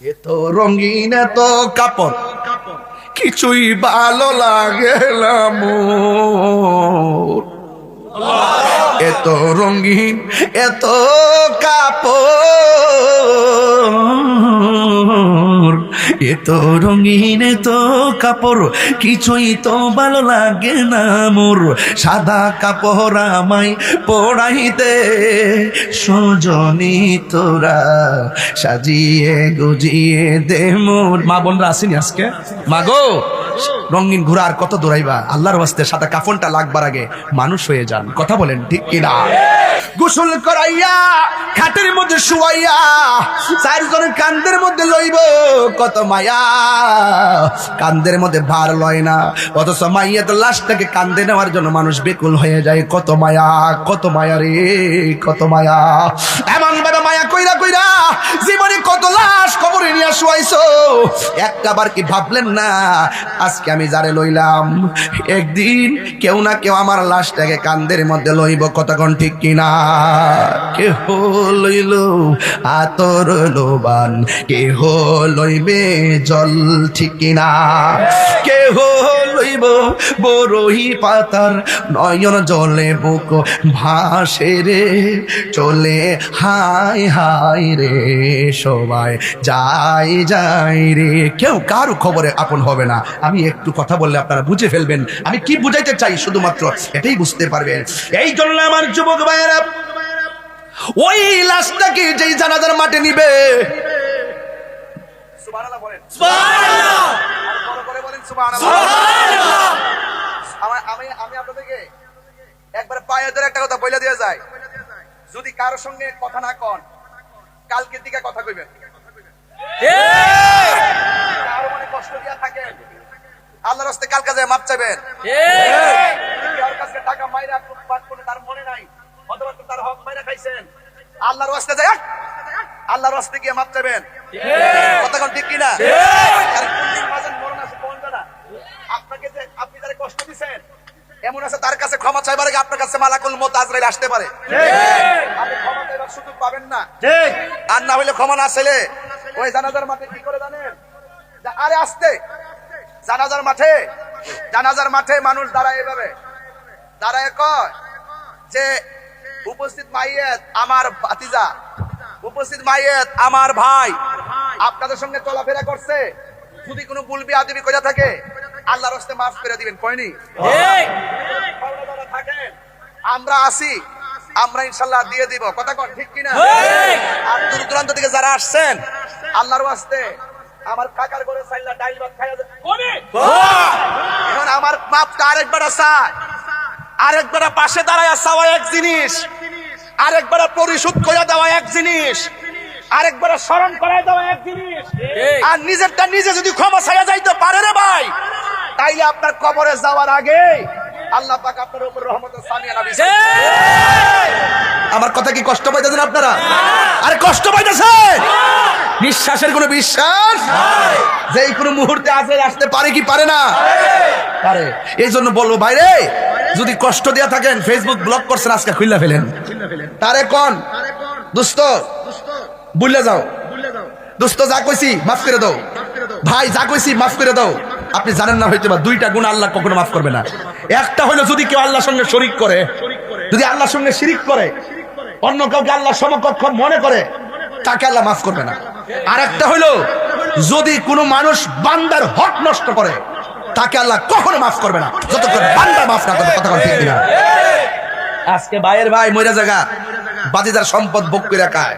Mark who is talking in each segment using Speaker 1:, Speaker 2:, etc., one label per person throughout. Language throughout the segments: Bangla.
Speaker 1: এত রঙিন এত কাপড় কিছুই ভালো লাগে না মোর। এত রঙিন এত কাপড়, এত রঙিন এত কাপড় কিছুই তো ভালো লাগে না মোর। সাদা কাপড় আমায় পরাইতে সজনী তোরা সাজিয়ে গুজিয়ে দে মোর। মা বোনরা আসেনি আজকে? মা গো, রঙিন ঘোড়া আর কত দৌড়াইবা? আল্লাহর ওয়াস্তে সাদা কাফনটা লাগবার আগে মানুষ হয়ে যান। কথা বলেন ঠিক কিনা? গোসল করাইয়া খাটের মধ্যে শুয়াইয়া চারজনের কান্দের মধ্যে লইব কত মায়া। কান্দের মধ্যে ভার লয় না, অথচ মাইয়া তো লাশটাকে কান্দে নেওয়ার জন্য মানুষ বেকুল হয়ে যায়। কত মায়া, কত মায়া রে, কত মায়া। এমন ভাবে মায়া কইরা কইরা জীবনে কত লাশ কবরে নিয়ে শুয়াইছো। একটাবার কি ভাবলেন না আজকে আমি যারে লইলাম একদিন কেউ না কেউ আমার লাশটাকে কান্দের মধ্যে লইব? কতক্ষণ ঠিক কিনা? কেহ লইল আতর লোবান, কেহ লইবে জল, ঠিক কিনা? কেহ লইব বরহি পাতার নয়ন জলে বুক ভাসে রে চলে হায় হায় রে সবাই যাই যাই রে। কেউ কারো খবরে আপন হবে না। আমি একটু কথা বললে আপনারা বুঝে ফেলবেন আমি কি বুঝাইতে চাই, শুধুমাত্র এটাই বুঝতে পারবেন। এই জন্য আমার যুবক ভাইয়েরা ওই লাশটাকে যেই জানাজার মাঠে নিবে, সুবহানাল্লাহ বলেন, সুবহানাল্লাহ, আর বড় করে বলেন সুবহানাল্লাহ, সুবহানাল্লাহ। আমি আপনাদেরকে একবার পায়ে ধরে একটা কথা বলে দিয়ে যায়, যদি কারোর সঙ্গে কথা না কন কালকে দিকে কথা কইবেন। কারো মনে কষ্ট দিয়া থাকেন আল্লাহর রাস্তায় কাল কাজে মাপ চাইবেন। কার কাছে টাকা মাইরা কোনো তার মনে নাই, অথবা তার হক মাইরা খাইছেন, আল্লাহর রাস্তায় যায় আল্লাহর রাস্তায় গিয়ে মাপ চাইবেন। কথা কোন ঠিক কিনা? আর কোনদিন মাঝে মরণ আছে কোন জানা? আপনাকে যে আপনি যারা কষ্ট দিবেন এমন আছে তার কাছে ক্ষমা চাইবার আগে আপনার কাছে মালাকুল মউত আজরাইল আসতে পারে। আপনি ক্ষমা চাইবার সুযোগ পাবেন না। আর না হইলে ক্ষমা না চাইলে ওই জানাজার মাঠে কি করে জানেন? আরে আসতে জানাজার মাঠে মানুষ দাঁড়ায় এভাবে দাঁড়ায় কয় যে উপস্থিত মাইয়েত আমার ভাতিজা, উপস্থিত মাইয়েত আমার ভাই, আপনাদের সঙ্গে চলাফেরা করছে, যদি কোনো ভুল বিআদবি কইরা থাকে আল্লাহর রাস্তে মাফ করে দিবেন। কয়নি? আমরা আসি, আমরা ইনশাআল্লাহ দিয়ে দিব। কথা কোন ঠিক কিনা? আর দূর দূরান্ত থেকে যারা আসছেন আল্লাহর ওয়াস্তে আমার কাকার ঘরে চাইলা ডাইল ভাত খাইয়া এখন আমার মাপটা আরেকবার চাই, আরেকবার পাশে দাঁড়ায় চাওয়া এক জিনিস, আরেকবার পরিশোধ করে দেওয়া এক জিনিস, আরেকবার স্মরণ করায় দেওয়া এক জিনিস। আর নিজেরটা নিজে যদি ক্ষমা চাইয়া যাইতে পারে রে ভাই, তাইলে আপনার কবরে যাওয়ার আগে আল্লাহ পাক আপনার উপর রহমতের সানিয়া নবী। আমার কথা কি কষ্ট পাইতেছেন আপনারা? আরে কষ্ট পাইতেছেন? নিঃশ্বাসের কোনো বিশ্বাস যেই কোনো মুহূর্তে আসতে পারে কি পারে না? পারে। এই জন্য বলবো ভাইরে, যদি কষ্ট দিয়া থাকেন ফেসবুক ব্লক করছেন আজকে খুইলা ফেলেন। তারে কোন দোস্ত বুঝলে যাও, দোস্ত যা কইছি মাফ করে দাও, ভাই যা কইছি মাফ করে দাও। আপনি জানেন না হয়তো বা দুইটা গুণ আল্লাহ কখনো মাফ করবে না। একটা হলো যদি কেউ আল্লাহর সঙ্গে শরীক করে, যদি আল্লাহর সঙ্গে শিরিক করে, অন্য কাউকে আল্লাহ সমকক্ষ মনে করে, তাকে আল্লাহ মাফ করবে না। আর একটা হলো যদি কোনো মানুষ বান্দার হক নষ্ট করে, তাকে আল্লাহ কখনো মাফ করবে না যতক্ষণ বান্দা মাফ না করবে। কথা ঠিক কিনা? আজকে ভাইয়ের ভাই মইরা জায়গা বাতিদার সম্পদ ভোগ করে খায়,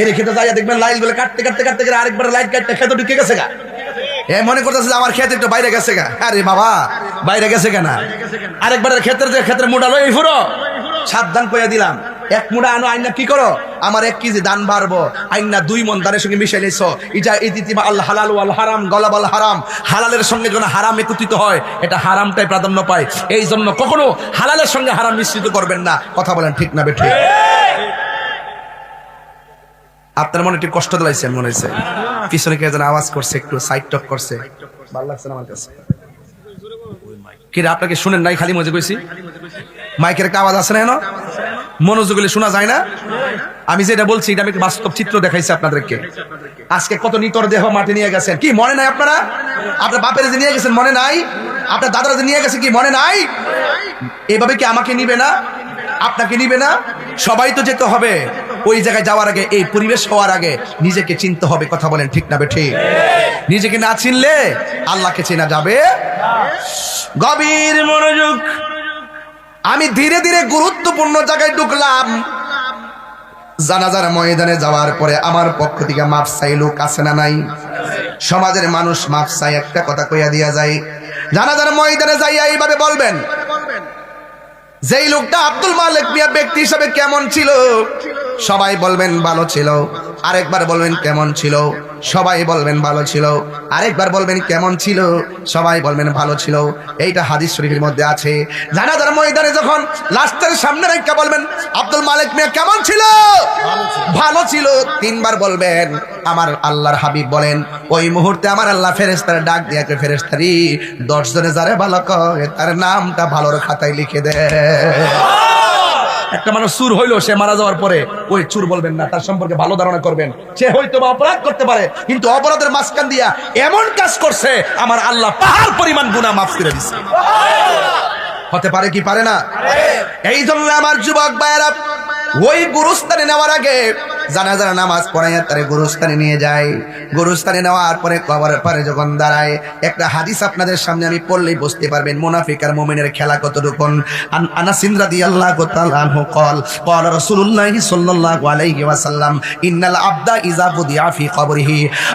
Speaker 1: এর খেতে যাইয়া দেখবেন লাইট গুলো কাটতে কাটতে কাটতে গেলে আরেকবার লাইট কাটতে খেতে ঢুকে গেছে গা। মনে করতেছে যে আমার ক্ষেত একটু বাইরে গেছে গা। আরে বাবা বাইরে গেছে কেনা? আরেকবার ক্ষেত্রে মুড়া লই ফুরো, সাবধান কইয়া দিলাম। এক মুড়া আনো আইনা কি করো, আমার 1 কেজি দান বাড়বো আইনা 2 মন দানের সঙ্গে মিশাই লাইছো। ইজা ইতিবা আল হালাল ওয়াল হারাম গলাবাল হারাম, হালালের সঙ্গে যখন হারাম একত্রিত হয় এটা হারামটাই প্রাধান্য পায়। এই জন্য কখনো হালালের সঙ্গে হারাম মিশ্রিত করবেন না। কথা বলেন ঠিক না বেঠিক? আপনার মনে একটু কষ্ট দিলাইছে মনে হয়েছে, পিছনে কে যেন আওয়াজ করছে, একটু সাইড টক করছে, ভালো লাগছে না আমার কাছে। কি রে আপনাকে শুনেন নাই? খালি মজা কইছি, মাইকের একটা আওয়াজ আছে না? মনোযোগ শোনা যায় না? আমি যেটা বলছি এটা আমি বাস্তব চিত্র দেখাইছি আপনাদেরকে। আজকে কত নিতর দেহ মাটি নিয়ে গেছেন, কি মনে নাই আপনারা? আপনার বাপের যে নিয়ে গেছেন মনে নাই? আপনার দাদারা যে নিয়ে গেছে কি মনে নাই? এইভাবে কি আমাকে নিবে না, আপনাকে নিবে না? সবাই তো যেতে হবে। ওই জায়গায় যাওয়ার আগে, এই পরিবেশ হওয়ার আগে নিজেকে চিনতে হবে। কথা বলেন ঠিক না বেঠিক? নিজেকে না চিনলে আল্লাহকে চেনা যাবে। গভীর মনোযোগ। আমি ধীরে ধীরে গুরুত্বপূর্ণ জায়গায় ঢুকলাম। জানাজার ময়দানে যাওয়ার পরে আমার পক্ষ থেকে মাফ চাই লোক আছে না নাই? সমাজের মানুষ মাফ চাই, একটা কথা কইয়া দিয়া যায়। জানাজার ময়দানে যাইয়া এইভাবে বলবেন, যেই লোকটা আব্দুল মালিক মিয়া ব্যক্তি হিসাবে কেমন ছিল? সবাই বলবেন ভালো ছিল। আরেকবার বলবেন কেমন ছিল? সবাই বলবেন ভালো ছিল। আরেকবার বলবেন কেমন ছিল? সবাই বলবেন ভালো ছিল। এইটা হাদিস শরীফের মধ্যে আছে। জানাজার ময়দানে যখন লাস্টের সামনে রেখে বলবেন আব্দুল মালিক মিয়া কেমন ছিল? ভালো ছিল। তিনবার বলবেন। আমার আল্লাহর হাবিব বলেন, ওই মুহূর্তে আমার আল্লাহ ফেরেশতার ডাক দিয়ে, ফেরেশতারি 10 জনে যারে ভালো কয় তার নামটা ভালোর খাতায় লিখে দেয়। একটা মানুষ চুর হইলো, সে মারা যাওয়ার পরে ওই চুর বলবেন না, তার সম্পর্কে ভালো ধারণা করবেন। সে হয়তো বা অপরাধ করতে পারে, কিন্তু অপরাধের মাঝখান দিয়া এমন কাজ করছে আমার আল্লাহ পাহাড় পরিমাণ গুনাহ মাফ করে দিচ্ছে। হতে পারে কি পারে না? এই জন্য আমার যুবক ভাইয়েরা, ওই গুরুস্থানে নেওয়ার আগে জানাজার নামাজ পড়াইয়া তারে গুরুস্থানে নিয়ে যায়। গুরুস্থানে নেওয়ার পরে কবরের পারে যখন দাঁড়ায়, একটা হাদিস আপনাদের সামনে আমি পড়লেই বুঝতে পারবেন মুনাফিক আর মুমিনের খেলা কতটুকু। আনাস রাদিয়াল্লাহু তাআলা আনহু قال قال رسول الله صلى الله عليه وسلم ان العبد اذا وضع في قبره,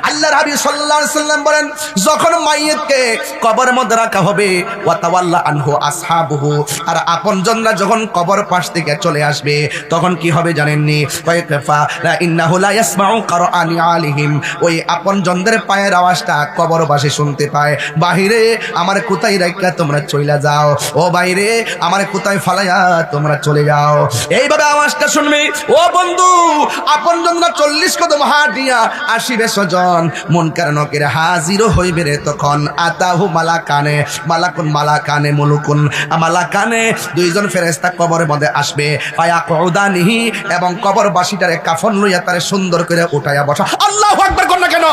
Speaker 1: আল্লাহর হাবিব সাল্লাল্লাহু আলাইহি ওয়াসাল্লাম বলেন, যখন মাইয়িতকে কবরের মধ্যে রাখা হবে, ওয়া তাওয়াল্লা আনহু আসহাবুহু, আর আপনজনরা যখন কবর পাশ থেকে চলে আসবে, তখন কি হবে জানেননি? ওয়াইকাফা ইন্নাহু লা ইয়াসমাউ কারআনি আলিহিম, ওই আপনজনদের পায়ের আওয়াজটা কবরবাসী শুনতে পায়। বাহিরে আমার কোথায় রাইখা তোমরা চইলা যাও, ও বাইরে আমার কোথায় ফালাইয়া তোমরা চলে যাও। এইভাবে আওয়াজটা শুনবে। ও বন্ধু, আপনজনরা 40 কদম হাঁটিয়া আসিবে স্বজন, মুনকার নকির হাজির হইবে রে তখন। আতাহু মালাকানে, মালাকানে মুলুকুন, মালাকানে দুইজন ফেরেশতা কবরের মধ্যে আসবে। ফায়াকুদানিহি, এবং কবরবাসীটারে কাফন লইয়া তারে সুন্দর করে উঠাইয়া বসা। আল্লাহু আকবার কর না কেন?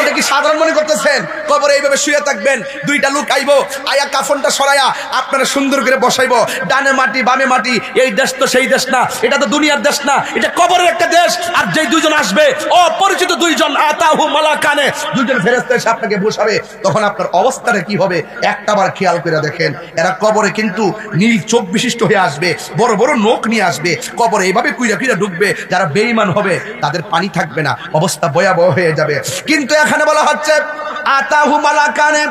Speaker 1: এটা কি সাধারণ মনে করতেছেন? কবরে এইভাবে শুয়ে থাকবেন, দুইটা লোক আইবো, আয়া কাফনটা সরাইয়া আপনারা সুন্দর করে বসাইবো। ডানে মাটি বামে মাটি, এই দেশ তো সেই দেশ না, এটা তো দুনিয়ার দেশ না, এটা কবরের একটা দেশ। আর যেই দুইজন আসবে, অপরিচিত দুইজন, আতাহু মালাকানে, দুইজন ফেরেশতা এসে আপনাকে বসাবে, তখন আপনার অবস্থাটা কি হবে একটাবার খেয়াল করে দেখেন। এরা কবরে কিন্তু নীল চোখ বিশিষ্ট হয়ে আসবে, বড় বড় নখ নিয়ে আসবে, কবরে এইভাবে কুইরা কুইরা ঢুকবে। যারা বেঈমান হবে তাদের পানি থাকবে না, অবস্থা ভয়াবহ হয়ে যাবে। কিন্তু এখানে বলা হচ্ছে আতাহু মালাকানে,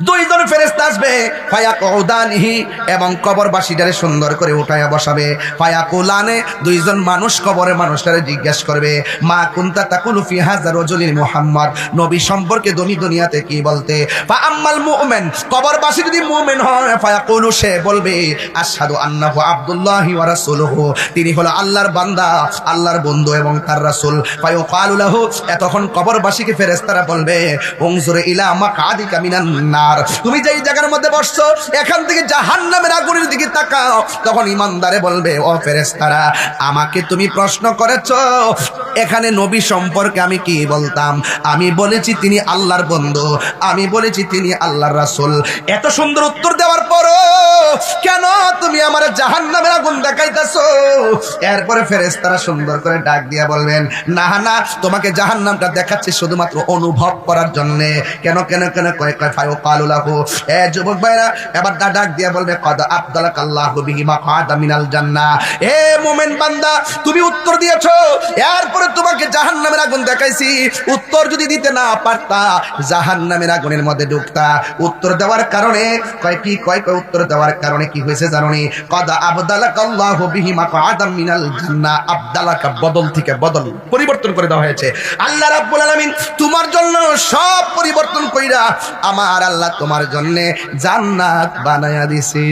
Speaker 1: দুইজন ফেরেশতা আসবে। ফায়াকুদানিহি, এবং কবরবাসীটারে সুন্দর করে উঠায়া বসাবে। ফায়াকুলানে, দুইজন মানুষ কবরের মানুষটারে জিজ্ঞাসা করবে, মা কুনতা তাকুলু ফি হাযা রাজুলিল মুহাম্মদ, নবী সম্পর্কে দুনিয়াতে কি বলতে? ফা আম্মাল মুমিন, কবরবাসী যদি মুমিন হয়, ফায়াকুলু, সে বলবে আশহাদু আন্নাহু আব্দুল্লাহি ওয়া রাসূলুহু, তিনি হলো আল্লাহর বান্দা, আল্লাহর বন্ধু এবং তার রাসূল। ফায়াকালু লাহু, তখন কবরবাসীকে ফেরেশতারা বলবে, উনজুর ইলা মাকআদিকা মিনান নার, তুমি যেই জায়গার মধ্যে বসছো এখান থেকে জাহান্নামের আগুনের দিকে তাকাও। তখন ইমানদারে বলবে, ও ফেরেশতারা, আমাকে তুমি প্রশ্ন করেছো এখানে নবী সম্পর্কে আমি কি বলতাম? আমি বলেছি তিনি আল্লাহর বন্ধু, আমি বলেছি তিনি আল্লাহর রাসূল। এত সুন্দর উত্তর দেওয়ার পরও কেন তুমি আমার জাহান্নামের আগুন দেখাইতেছো? এরপরে ফেরেশতারা সুন্দর করে ডাক দিয়া বলবেন, না না, তোমাকে জাহান্নামটা দেখাচ্ছি শুধুমাত্র অনুভব করার জন্য। কেন কেন কেন কয় ফায়ুকালু লাহু, এ যুবক ভাইরা, এবার ডাক দিয়া বলবে, কদ আবদালাকাল্লাহু বিহি মাকআদা মিনাল জান্নাহ, এ মুমিন বান্দা, তুমি উত্তর দিয়েছো, এরপরে তোমাকে জাহান্নামের আগুন দেখাইছি। উত্তর যদি দিতে না পারতা, জাহান্নামের আগুনের মধ্যে ঢুকতা। উত্তর দেওয়ার কারণে কয় উত্তর দেওয়ার কারণে কি হয়েছে জানোনি? কদ আবদালাকাল্লাহু বিহি মাকআদা মিনাল জান্নাহ, আবদালাকা বদল থেকে বদল, পরিবর্তন করে দেওয়া হয়েছে। আল্লাহ রাব্বুল আলামিন তোমার জন্য সব পরিবর্তন কইরা আমার আল্লাহ তোমার জন্য জান্নাত বানায়া দিছে।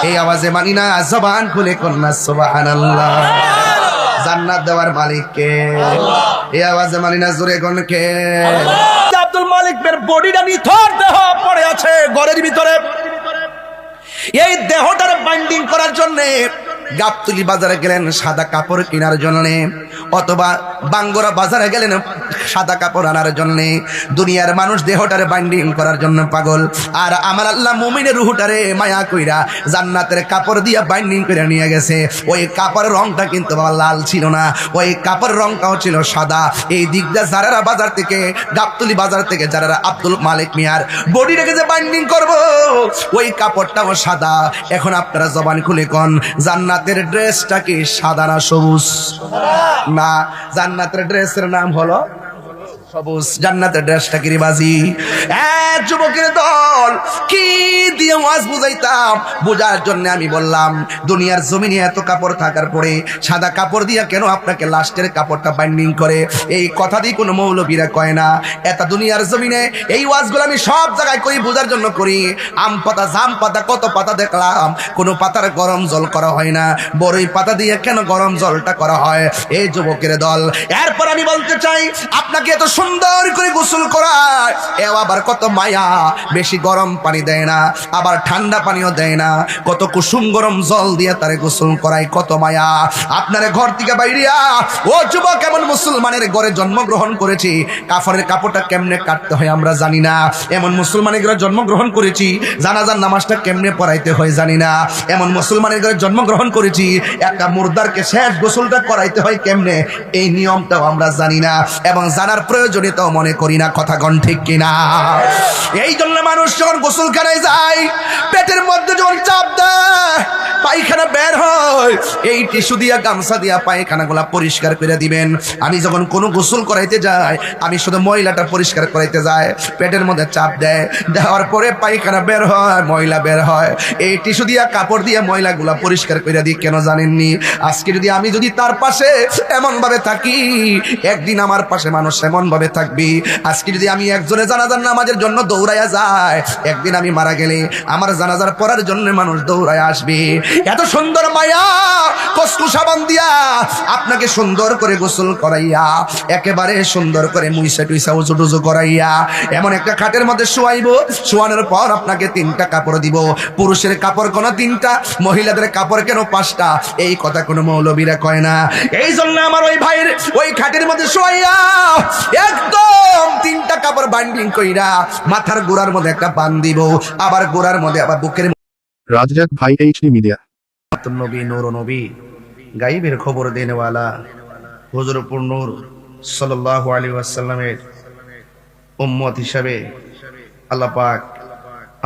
Speaker 1: এই আওয়াজে মানি না, জবান খুলে কন্যা সুবহানাল্লাহ। জান্নাত দেওয়ার মালিক কে? এই আওয়াজে মানি না, জোরে কোন কে? আব্দুল মালিকের বডিটা নিথর দেহ পড়ে আছে ঘরের ভিতরে। এই দেহটার বাইন্ডিং করার জন্য গাবতলী বাজারে গেলেন সাদা কাপড় কেনার জন্য, অথবা বাঙ্গরা বাজারে গেলেন সাদা কাপড় আনার জন্য। দুনিয়ার মানুষ দেহটারে বাইন্ডিং করার জন্য পাগল, আর আমার আল্লাহ মুমিনের রুহটারে মায়া কইরা জান্নাতের কাপড় দিয়া বাইন্ডিং করে নিয়ে গেছে। ওই কাপড়ের রংটা কিন্তু বাবা লাল ছিল না, ওই কাপড়ের রংটাও ছিল সাদা। এই দিকটা যারা বাজার থেকে, গাবতলী বাজার থেকে যারা আব্দুল মালিক মিয়ার বডি রেখে যে বাইন্ডিং করবো, ওই কাপড়টাও সাদা। এখন আপনারা জবান খুলে কোন, জান্নাতের ড্রেসটা কি সাদা না সবুজ? না, জান্নাতের ড্রেসের নাম হলো সবুজ। জান্নাতের ড্রেসটা কি বাজি? যুবকের দল কি দিয়ে ওয়াজ বুঝাইতাম, বোঝার জন্য আমি বললাম দুনিয়ার জমিনে এত কাপড় থাকার পরে সাদা কাপড় দিয়ে কেন আপনাকে লাস্টের কাপড়টা বাইন্ডিং করে? এই কথা দিয়ে কোনো মৌলবীরা কয় না। এত দুনিয়ার জমিনে এই ওয়াজগুলো আমি সব জায়গায় করি, বোঝার জন্য করি। আম পাতা, জাম পাতা, কত পাতা দেখলাম, কোনো পাতার গরম জল করা হয় না। বড়ই পাতা দিয়ে কেন গরম জলটা করা হয়? এই যুবকের দল, এরপর আমি বলতে চাই আপনাকে এত সুন্দর করে গোসল করায়, এও আবার কত মায়া, বেশি গরম পানি দেয় না, আবার ঠান্ডা পানিও দেয় না, কত কুসুম গরম জল দিয়ে তারে গোসল করায়, কত মায়া। আপনার ঘর থেকে বাইরিয়া ও যুবক, এমন মুসলমানের ঘরে জন্মগ্রহণ করেছি, কাফনের কাপড়টা কেমনে কাটতে হয় আমরা জানি না। এমন মুসলমানের ঘরে জন্মগ্রহণ করেছি, জানাজার নামাজটা কেমনে পড়াইতে হয় জানি না। এমন মুসলমানের ঘরে জন্মগ্রহণ করেছি, একটা মুর্দারকে শেষ গোসলটা করাইতে হয় কেমনে, এই নিয়মটাও আমরা জানি না, এবং জানার প্রয়োজনীয়তাও মনে করি না। কথা গণ ঠিক কিনা? এই জন্য মানুষ যখন গোসলখানায় যায়, পেটের মধ্যে যখন চাপ দেয়, পায়খানা বের হয়, এই টিস্যু দিয়া, গামছা দিয়া পায়খানাগুলা পরিষ্কার করে দিবেন। আমি যখন কোনো গোসল করাইতে যাই, আমি শুধু ময়লাটা পরিষ্কার করাইতে যাই, পেটের মধ্যে চাপ দেয়, দেওয়ার পরে পায়খানা বের হয়, ময়লা বের হয়, এই টিস্যু দিয়া, কাপড় দিয়া ময়লাগুলা পরিষ্কার করে দিই। কেন জানেননি? আজকে যদি আমি যদি তার পাশে এমন ভাবে থাকি, একদিন আমার পাশে মানুষ এমন ভাবে থাকবি। আজকে যদি আমি একজনে জানাজার নামাজের জন্য দৌড়াইয়া যায়, একদিন আমি মারা গেলে আমার জানাজার পড়ার জন্য মানুষ দৌড়াইয়া আসবে। এত সুন্দর মায়া, কসকু সাবান দিয়া আপনাকে সুন্দর করে গোসল করাইয়া, একেবারে সুন্দর করে মুইসা টুইসা উঁচু টুচু করাইয়া এমন একটা খাটের মধ্যে শোয়াইব। শোয়ানোর পর আপনাকে 3টা কাপড় দিব। পুরুষের কাপড় কোন 3টা, মহিলাদের কাপড় কেন 5টা? এই কথা কোনো মৌলবীরা কয় না। এই জন্য আমার ওই ভাইয়ের ওই খাটের মধ্যে শোয়াইয়া একদম 3টা কাপড় বাইন্ডিং কইরা মাথার গোড়ার মধ্যে একটা বান দিব, আবার গোড়ার মধ্যে আবার বুকের।
Speaker 2: রাজ্জাক ভাই, এইচডি মিডিয়া।
Speaker 1: নবী, নূর নবী, গাইবের খবর দেনেওয়ালা হুজুরপুর নূর সাল্লাল্লাহু আলাইহি ওয়াসাল্লামের উম্মত হিসাবে আল্লাহ পাক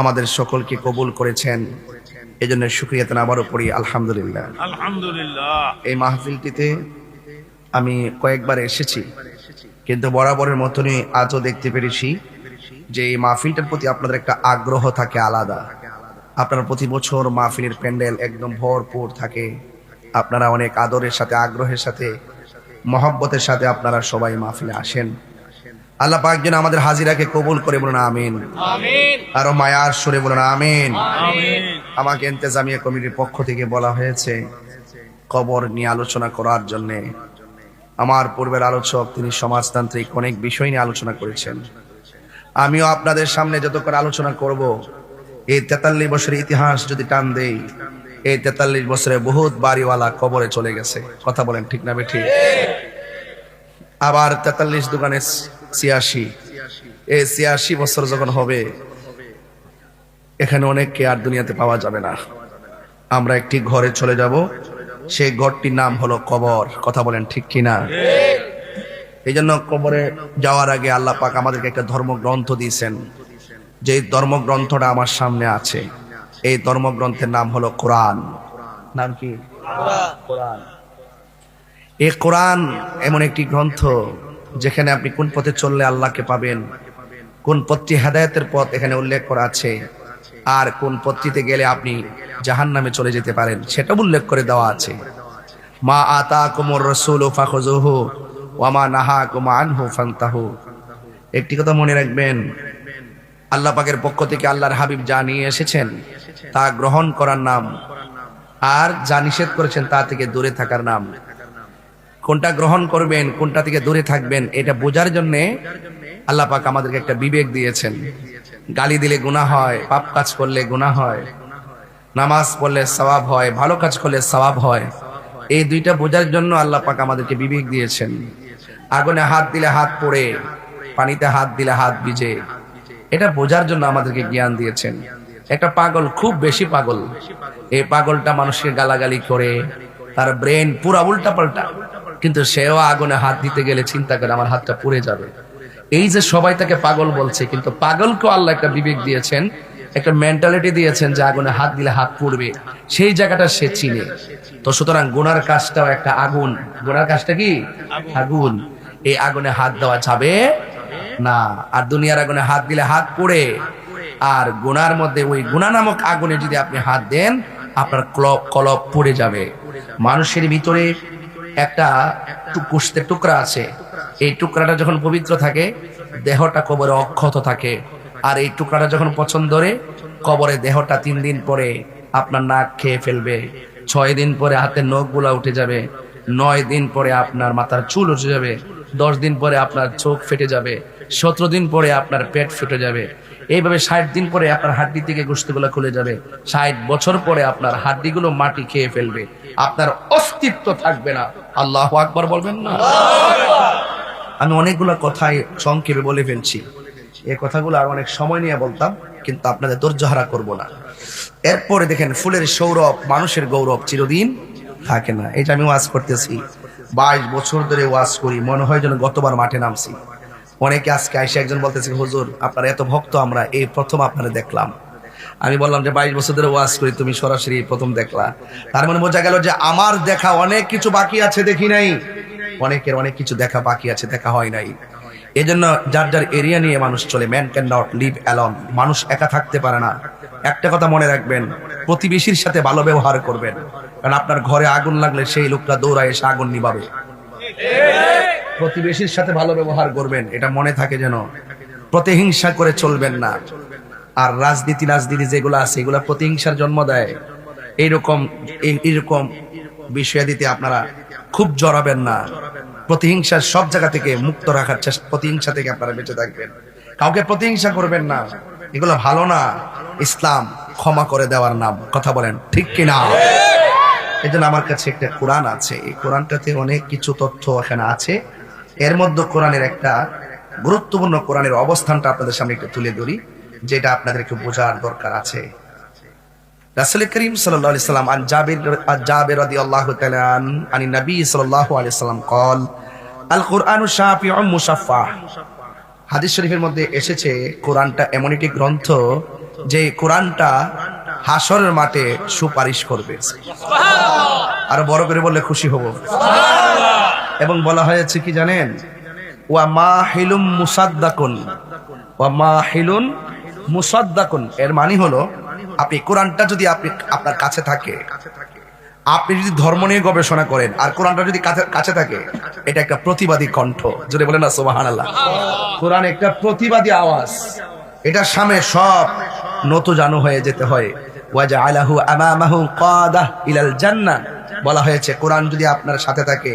Speaker 1: আমাদের সকলকে কবুল করেছেন। এজন্য শুকরিয়া তান আবারও পড়ি আলহামদুলিল্লাহ।
Speaker 3: আলহামদুলিল্লাহ।
Speaker 1: এই মাহফিলটিতে আমি কয়েকবার এসেছি, কিন্তু বরাবরের মতনই আজও দেখতে পেরেছি যে এই মাহফিলটার প্রতি আপনাদের একটা আগ্রহ থাকে আলাদা। আপনারা প্রতি বছর মাহফিলের প্যান্ডেল একদম ভরপুর থাকে, আপনারা অনেক আদরের সাথে, আগ্রহের সাথে, মহব্বতের সাথে আপনারা সবাই মাহফিলে আসেন। আল্লাহ পাক যেন আমাদের হাজিরাকে কবুল করে, বলুন আমিন।
Speaker 3: আমিন।
Speaker 1: আরো মায়ার সুরে বলুন আমিন।
Speaker 3: আমিন।
Speaker 1: আমাকে ইন্তেজামিয়া কমিটির পক্ষ থেকে বলা হয়েছে কবর নিয়ে আলোচনা করার জন্য। আমার পূর্বের আলোচক তিনি সমাজতান্ত্রিক অনেক বিষয় নিয়ে আলোচনা করেছেন। আমিও আপনাদের সামনে যত করে আলোচনা করব, এই 43 বছরের ইতিহাস যদি টান দেই, এই 43 বছরে বহুত বাড়িওয়ালা কবরে চলে গেছে। কথা বলেন ঠিক না বেঠিক? আবার 43 দোকানে 86, এই 86 বছর যখন হবে, এখানে অনেককে আর দুনিয়াতে পাওয়া যাবে না। আমরা একটি ঘরে চলে যাব, সেই ঘরটির নাম হলো কবর। কথা বলেন ঠিক কিনা? এই জন্য কবরে যাওয়ার আগে আল্লাহ পাক আমাদেরকে একটা ধর্মগ্রন্থ দিয়েছেন, যে ধর্মগ্রন্থটা আমার সামনে আছে। এই ধর্মগ্রন্থের নাম হলো কোরআন। নাম কি? কোরআন। এই কোরআন এমন একটি গ্রন্থ যেখানে আপনি কোন পথে চললে আল্লাহকে পাবেন, কোন পথটি হেদায়েতের পথ এখানে উল্লেখ করা আছে, আর কোন পথটিতে গেলে আপনি জাহান্নামে চলে যেতে পারেন সেটা উল্লেখ করে দেওয়া আছে। মা আতাকুমুর রাসূলু ফাখুযুহু ওয়া মা নাহাকুম আনহু ফান্তাহু। একটি কথা মনে রাখবেন, আল্লাহ পাকের পক্ষ থেকে আল্লাহর হাবিব যা নিয়ে এসেছেন তা গ্রহণ করার নাম, আর যা নিষেধ করেছেন তা থেকে দূরে থাকার নাম। কোনটা গ্রহণ করবেন, কোনটা থেকে দূরে থাকবেন, এটা বোঝার জন্য আল্লাহ পাক আমাদেরকে একটা বিবেক দিয়েছেন। গালি দিলে গুনাহ হয়, পাপ কাজ করলে গুনাহ হয়, নামাজ পড়লে সওয়াব হয়, ভালো কাজ করলে সওয়াব হয়। এই দুইটা বোঝার জন্য আল্লাহ পাক আমাদেরকে বিবেক দিয়েছেন। আগুনে হাত দিলে হাত পোড়ে, পানিতে হাত দিলে হাত ভিজে, এটা বোঝার জন্য আমাদেরকে জ্ঞান দিয়েছেন। একটা পাগল, খুব বেশি পাগল, এই পাগলটা মানুষকে গালাগালি করে, তার ব্রেন পুরা উল্টা পাল্টা, কিন্তু সেও আগুনে হাত দিতে গেলে চিন্তা করে আমার হাতটা পুড়ে যাবে। এই যে সবাই তাকে পাগল বলছে, কিন্তু পাগলকেও আল্লাহ একটা বিবেক দিয়েছেন, একটা মেন্টালিটি দিয়েছেন যে আগুনে হাত দিলে হাত পুড়বে, সেই জায়গাটা সে চিনে। তো সুতরাং গুনার কাজটাও একটা আগুন। গুনার কাজটা কি? আগুন। এই আগুনে হাত দেওয়া যাবে না। আর দুনিয়ার আগুনে হাত দিলে হাত পুড়ে, আর গুনার মধ্যে ওই গুনাহ নামক আগুনে যদি আপনি হাত দেন, আপনার কলব পুড়ে যাবে। মানুষের ভিতরে একটা গোশতের টুকরা আছে, এই টুকরাটা যখন পবিত্র থাকে দেহটা কবরে অক্ষত থাকে, আর এই টুকরাটা যখন পছন্দ ধরে কবরে দেহটা 3 দিন পরে আপনার নাক খেয়ে ফেলবে, 6 দিন পরে হাতের নখগুলা উঠে যাবে, 9 দিন পরে আপনার মাথার চুল উঠে যাবে, 10 দিন পরে আপনার চোখ ফেটে যাবে, 17 দিন পরে আপনার পেট ফেটে যাবে, এইভাবে 60 দিন পরে আপনার হাড্ডি থেকে গোশতগুলো খুলে যাবে, 60 বছর পরে আপনার হাড্ডিগুলো মাটি খেয়ে ফেলবে, আপনার অস্তিত্ব থাকবে না। আল্লাহু আকবার বলবেন না? আমি অনেকগুলো কথাই সংক্ষেপে বলে ফেলছি, এই কথাগুলো আর অনেক সময় নিয়ে বলতাম, কিন্তু আপনাদের ধৈর্যহারা করব না। এরপরে দেখেন, ফুলের সৌরভ মানুষের গৌরব চিরদিন থাকে না। এই যে আমি ওয়াজ করতেছি, 22 বছর ধরে ওয়াজ করি, মনে হয় যেন গতবার মাঠে নামছি। অনেকে আজকে আইসা একজন বলতেছে, হুজুর আপনার এত ভক্ত, আমরা এই প্রথম আপনারা দেখলাম। আমি বললাম যে 22 বছর ধরে ওয়াজ করি, তুমি সরাসরি প্রথম দেখলা। তার মানে বোঝা গেল যে আমার দেখা অনেক কিছু বাকি আছে, দেখি নাই। অনেকের অনেক কিছু দেখা বাকি আছে, দেখা হয় নাই। এই জন্য যার যার এরিয়া নিয়ে মানুষ চলে। Man can not live alone. মানুষ একা থাকতে পারে না। একটা কথা মনে রাখবেন, প্রতিবেশীর সাথে ভালো ব্যবহার করবেন, কারণ আপনার ঘরে আগুন লাগলে সেই লোকটা দৌড়ায় এসে আগুন নিভাবে। প্রতিবেশীর সাথে ভালো ব্যবহার করবেন, এটা মনে থাকে যেন। প্রতিহিংসা করে চলবেন না। আর রাজনীতি যেগুলো আছে, এগুলা প্রতিহিংসার জন্ম দেয়। এইরকম বিষয় দিতে আপনারা খুব জড়াবেন না। প্রতিহিংসার সব জায়গা থেকে মুক্ত রাখার চেষ্টা, প্রতিহিংসা থেকে আপনারা বেঁচে থাকবেন। কাউকে প্রতিহিংসা করবেন না, এগুলো ভালো না। ইসলাম ক্ষমা করে দেওয়ার নাম। কথা বলেন ঠিক কিনা? এই জন্য আমার কাছে একটা কোরআন আছে, এই কোরআনটাতে অনেক কিছু তথ্য এখানে আছে। এর মধ্যে কোরআনের একটা গুরুত্বপূর্ণ, কোরআনের অবস্থানটা আপনাদের সামনে একটু তুলে ধরি, যেটা আপনাদেরকে বোঝার দরকার আছে। রাসূল করিম সাল্লাল্লাহু আলাইহি সাল্লাম আন জাবির রাদিয়াল্লাহু তাআলা আনি নবী সাল্লাল্লাহু আলাইহি সাল্লাম قال আল কুরআনু শাফিউম মুশাফফাহ। হাদিস শরীফের মধ্যে এসেছে, কোরআনটা এমন একটি গ্রন্থ যে কোরআনটা হাসরের মাঠে সুপারিশ করবে। সুবহানাল্লাহ। আর বড় করে বললে খুশি হব। সুবহানাল্লাহ। এবং বলা হয়েছে কি জানেন? ওয়া মাহিলুম মুসাদ্দাকুন, ওয়া মাহিলুন মুসাদ্দাকুন। এর মানে হলো, আপনি কোরআনটা যদি আপনার কাছে থাকে, আপনি যদি ধর্ম নিয়ে গবেষণা করেন, আর কোরআনটা যদি কাছে থাকে, এটা একটা প্রতিবাদী কণ্ঠ। জোরে বলেন না সুবহানাল্লাহ। কোরআন একটা প্রতিবাদী আওয়াজ, এটার সামনে সব নতজানু হয়ে যেতে হয়। ওয়াজআলাহু আমামাহু কাদাহ ইলাল জান্নাহ। বলা হয়েছে, কোরআন যদি আপনার সাথে থাকে,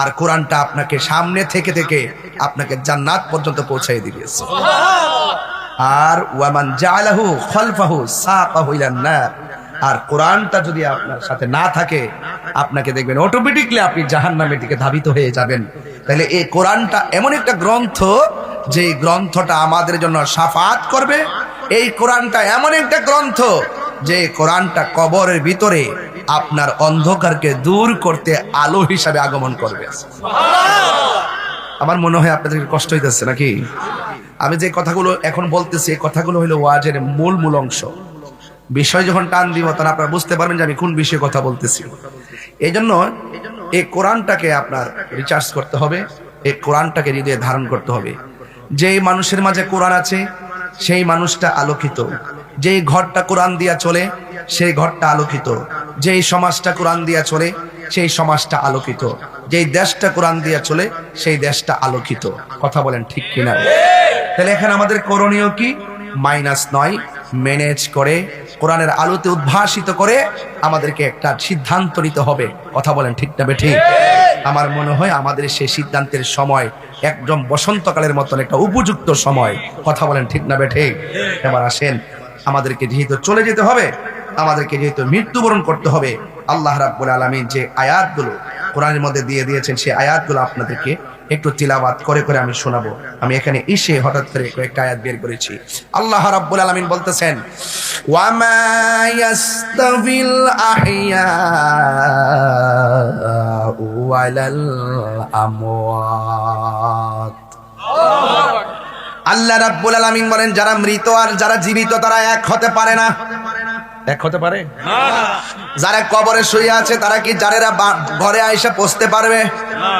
Speaker 1: আর কোরআনটা আপনাকে সামনে থেকে আপনাকে জান্নাত পর্যন্ত পৌঁছায় দিবে। সুবহানাল্লাহ। আর ওয়ামান জাআলাহু খালফাহু সাকাহু ইলান নার। আর কোরআনটা যদি আপনার সাথে না থাকে, আপনাকে দেখবেন অটোমেটিকলি আপনি জাহান্নামের দিকে ধাবিত হয়ে যাবেন। তাহলে এই কোরআনটা এমন একটা গ্রন্থ, যে গ্রন্থটা আমাদের জন্য শাফাআত করবে। এই কোরআনটা এমন একটা গ্রন্থ, যে কোরআনটা কবরের ভিতরে আপনার অন্ধকারকে দূর করতে আলো হিসাবে আগমন করবে। আমার মনে হয় আপনাদের কষ্ট হইতেছে নাকি? আমি যে কথাগুলো এখন বলতেছি, এই কথাগুলো হলো ওয়াজের মূল অংশ। বিষয় যখন টান দিব, তখন আপনারা বুঝতে পারবেন যে আমি কোন বিষয়ে কথা বলতেছি। এই জন্য এই কোরআনটাকে আপনার রিচার্জ করতে হবে, এই কোরআনটাকে হৃদয়ে ধারণ করতে হবে। যেই মানুষের মাঝে কোরআন আছে, সেই মানুষটা আলোকিত। যেই ঘরটা কোরআন দিয়া চলে, সেই ঘরটা আলোকিত। যেই সমাজটা কোরআন দিয়া চলে, সেই সমাজটা আলোকিত। যেই দেশটা কোরআন দিয়া চলে, সেই দেশটা আলোকিত। কথা বলেন ঠিক কিনা? তাহলে এখানে আমাদের করণীয় কি? -9 ম্যানেজ করে, কোরআনের আলোতে উদ্ভাসিত করে আমাদেরকে একটা সিদ্ধান্ত নিতে হবে। কথা বলেন ঠিক না বেঠিক? আমার মনে হয় আমাদের সেই সিদ্ধান্তের সময় একদম বসন্তকালের মতন একটা উপযুক্ত সময়। কথা বলেন ঠিক না বেঠিক? এবার আসেন, আমাদেরকে যেহেতু চলে যেতে হবে, আমাদেরকে যেহেতু মৃত্যুবরণ করতে হবে, আল্লাহ রাব্বুল আলামিন যে আয়াতগুলো কোরআনের মধ্যে দিয়ে দিয়েছেন সেই আয়াতগুলো আপনাদেরকে একটু তিলাওয়াত করে করে আমি শোনাবো। আমি এখানে এসে হঠাৎ করে কয়েকটা আয়াত বের করেছি। আল্লাহ রাব্বুল আলামিন বলতেছেন, ওয়ামা ইয়াস্তাবিল আহইয়াউ ওয়ালাল আমওয়াত। আল্লাহ রাব্বুল আলামিন বলেন, যারা মৃত আর যারা জীবিত তারা এক হতে পারে না। এক হতে পারে না। যারা কবরে শুয়ে আছে তারা কি যারা ঘরে আইসা পৌঁছতে পারবে না।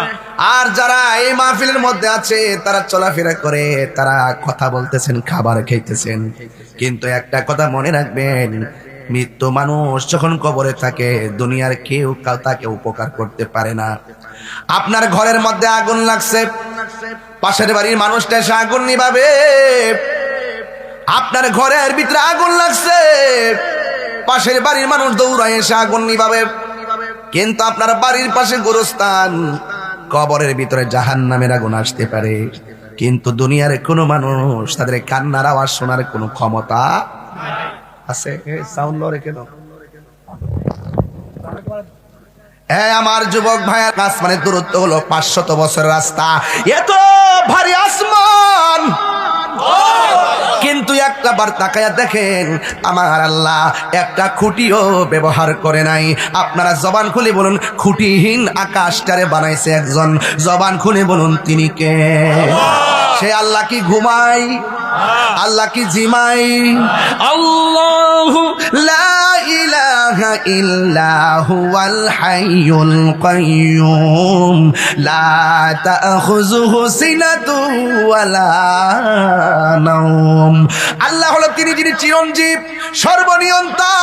Speaker 1: আর যারা এই মাহফিলের মধ্যে আছে তারা চলাফেরা করে, তারা কথা বলতেছেন, খাবার খাইতেছেন, কিন্তু একটা কথা মনে রাখবেন, মৃত্যু মানুষ যখন কবরে থাকে দুনিয়ার কেউ তাকে উপকার করতে পারে না। আপনার ঘরের মধ্যে আগুন লাগছে, পাশের বাড়ির মানুষটা এসে আগুন নিভাবে। আপনার ঘরের ভিতরে আগুন লাগছে, পাশের বাড়ির মানুষ দৌড়ায় এসে আগুন নিভাবে। কিন্তু আপনার বাড়ির পাশে গোরস্থান, কবরের ভিতরে জাহান্নামের আগুন আসতে পারে, কিন্তু দুনিয়ার কোনো মানুষ তাদের কান্নার আওয়াজ শোনার কোনো ক্ষমতা আছে? সাউন্ড লরে কেন? আমার যুবক ভাইয়ের, আসমানের দূরত্ব হলো 500 বছরের রাস্তা। এত ভারী আসমান, কিন্তু একটা বার তাকায়া দেখেন আমার আল্লাহ একটা খুঁটিও ব্যবহার করে নাই। আপনারা জবান খুলে বলুন, খুঁটিহীন আকাশটারে বানাইছে একজন। জবান খুলে বলুন তিনি কে? সে আল্লাহ কি ঘুমাই? আল্লাহ কি জিমাই? আল্লাহু লা ইলাহা ইল্লা হুয়াল হাইয়ুল কাইয়্যুম লা তাখুযুহু সিনাতুন ওয়ালা নাওম। আল্লাহ হলো তিনি যিনি চিরঞ্জীব, সর্বনিয়ন্তা।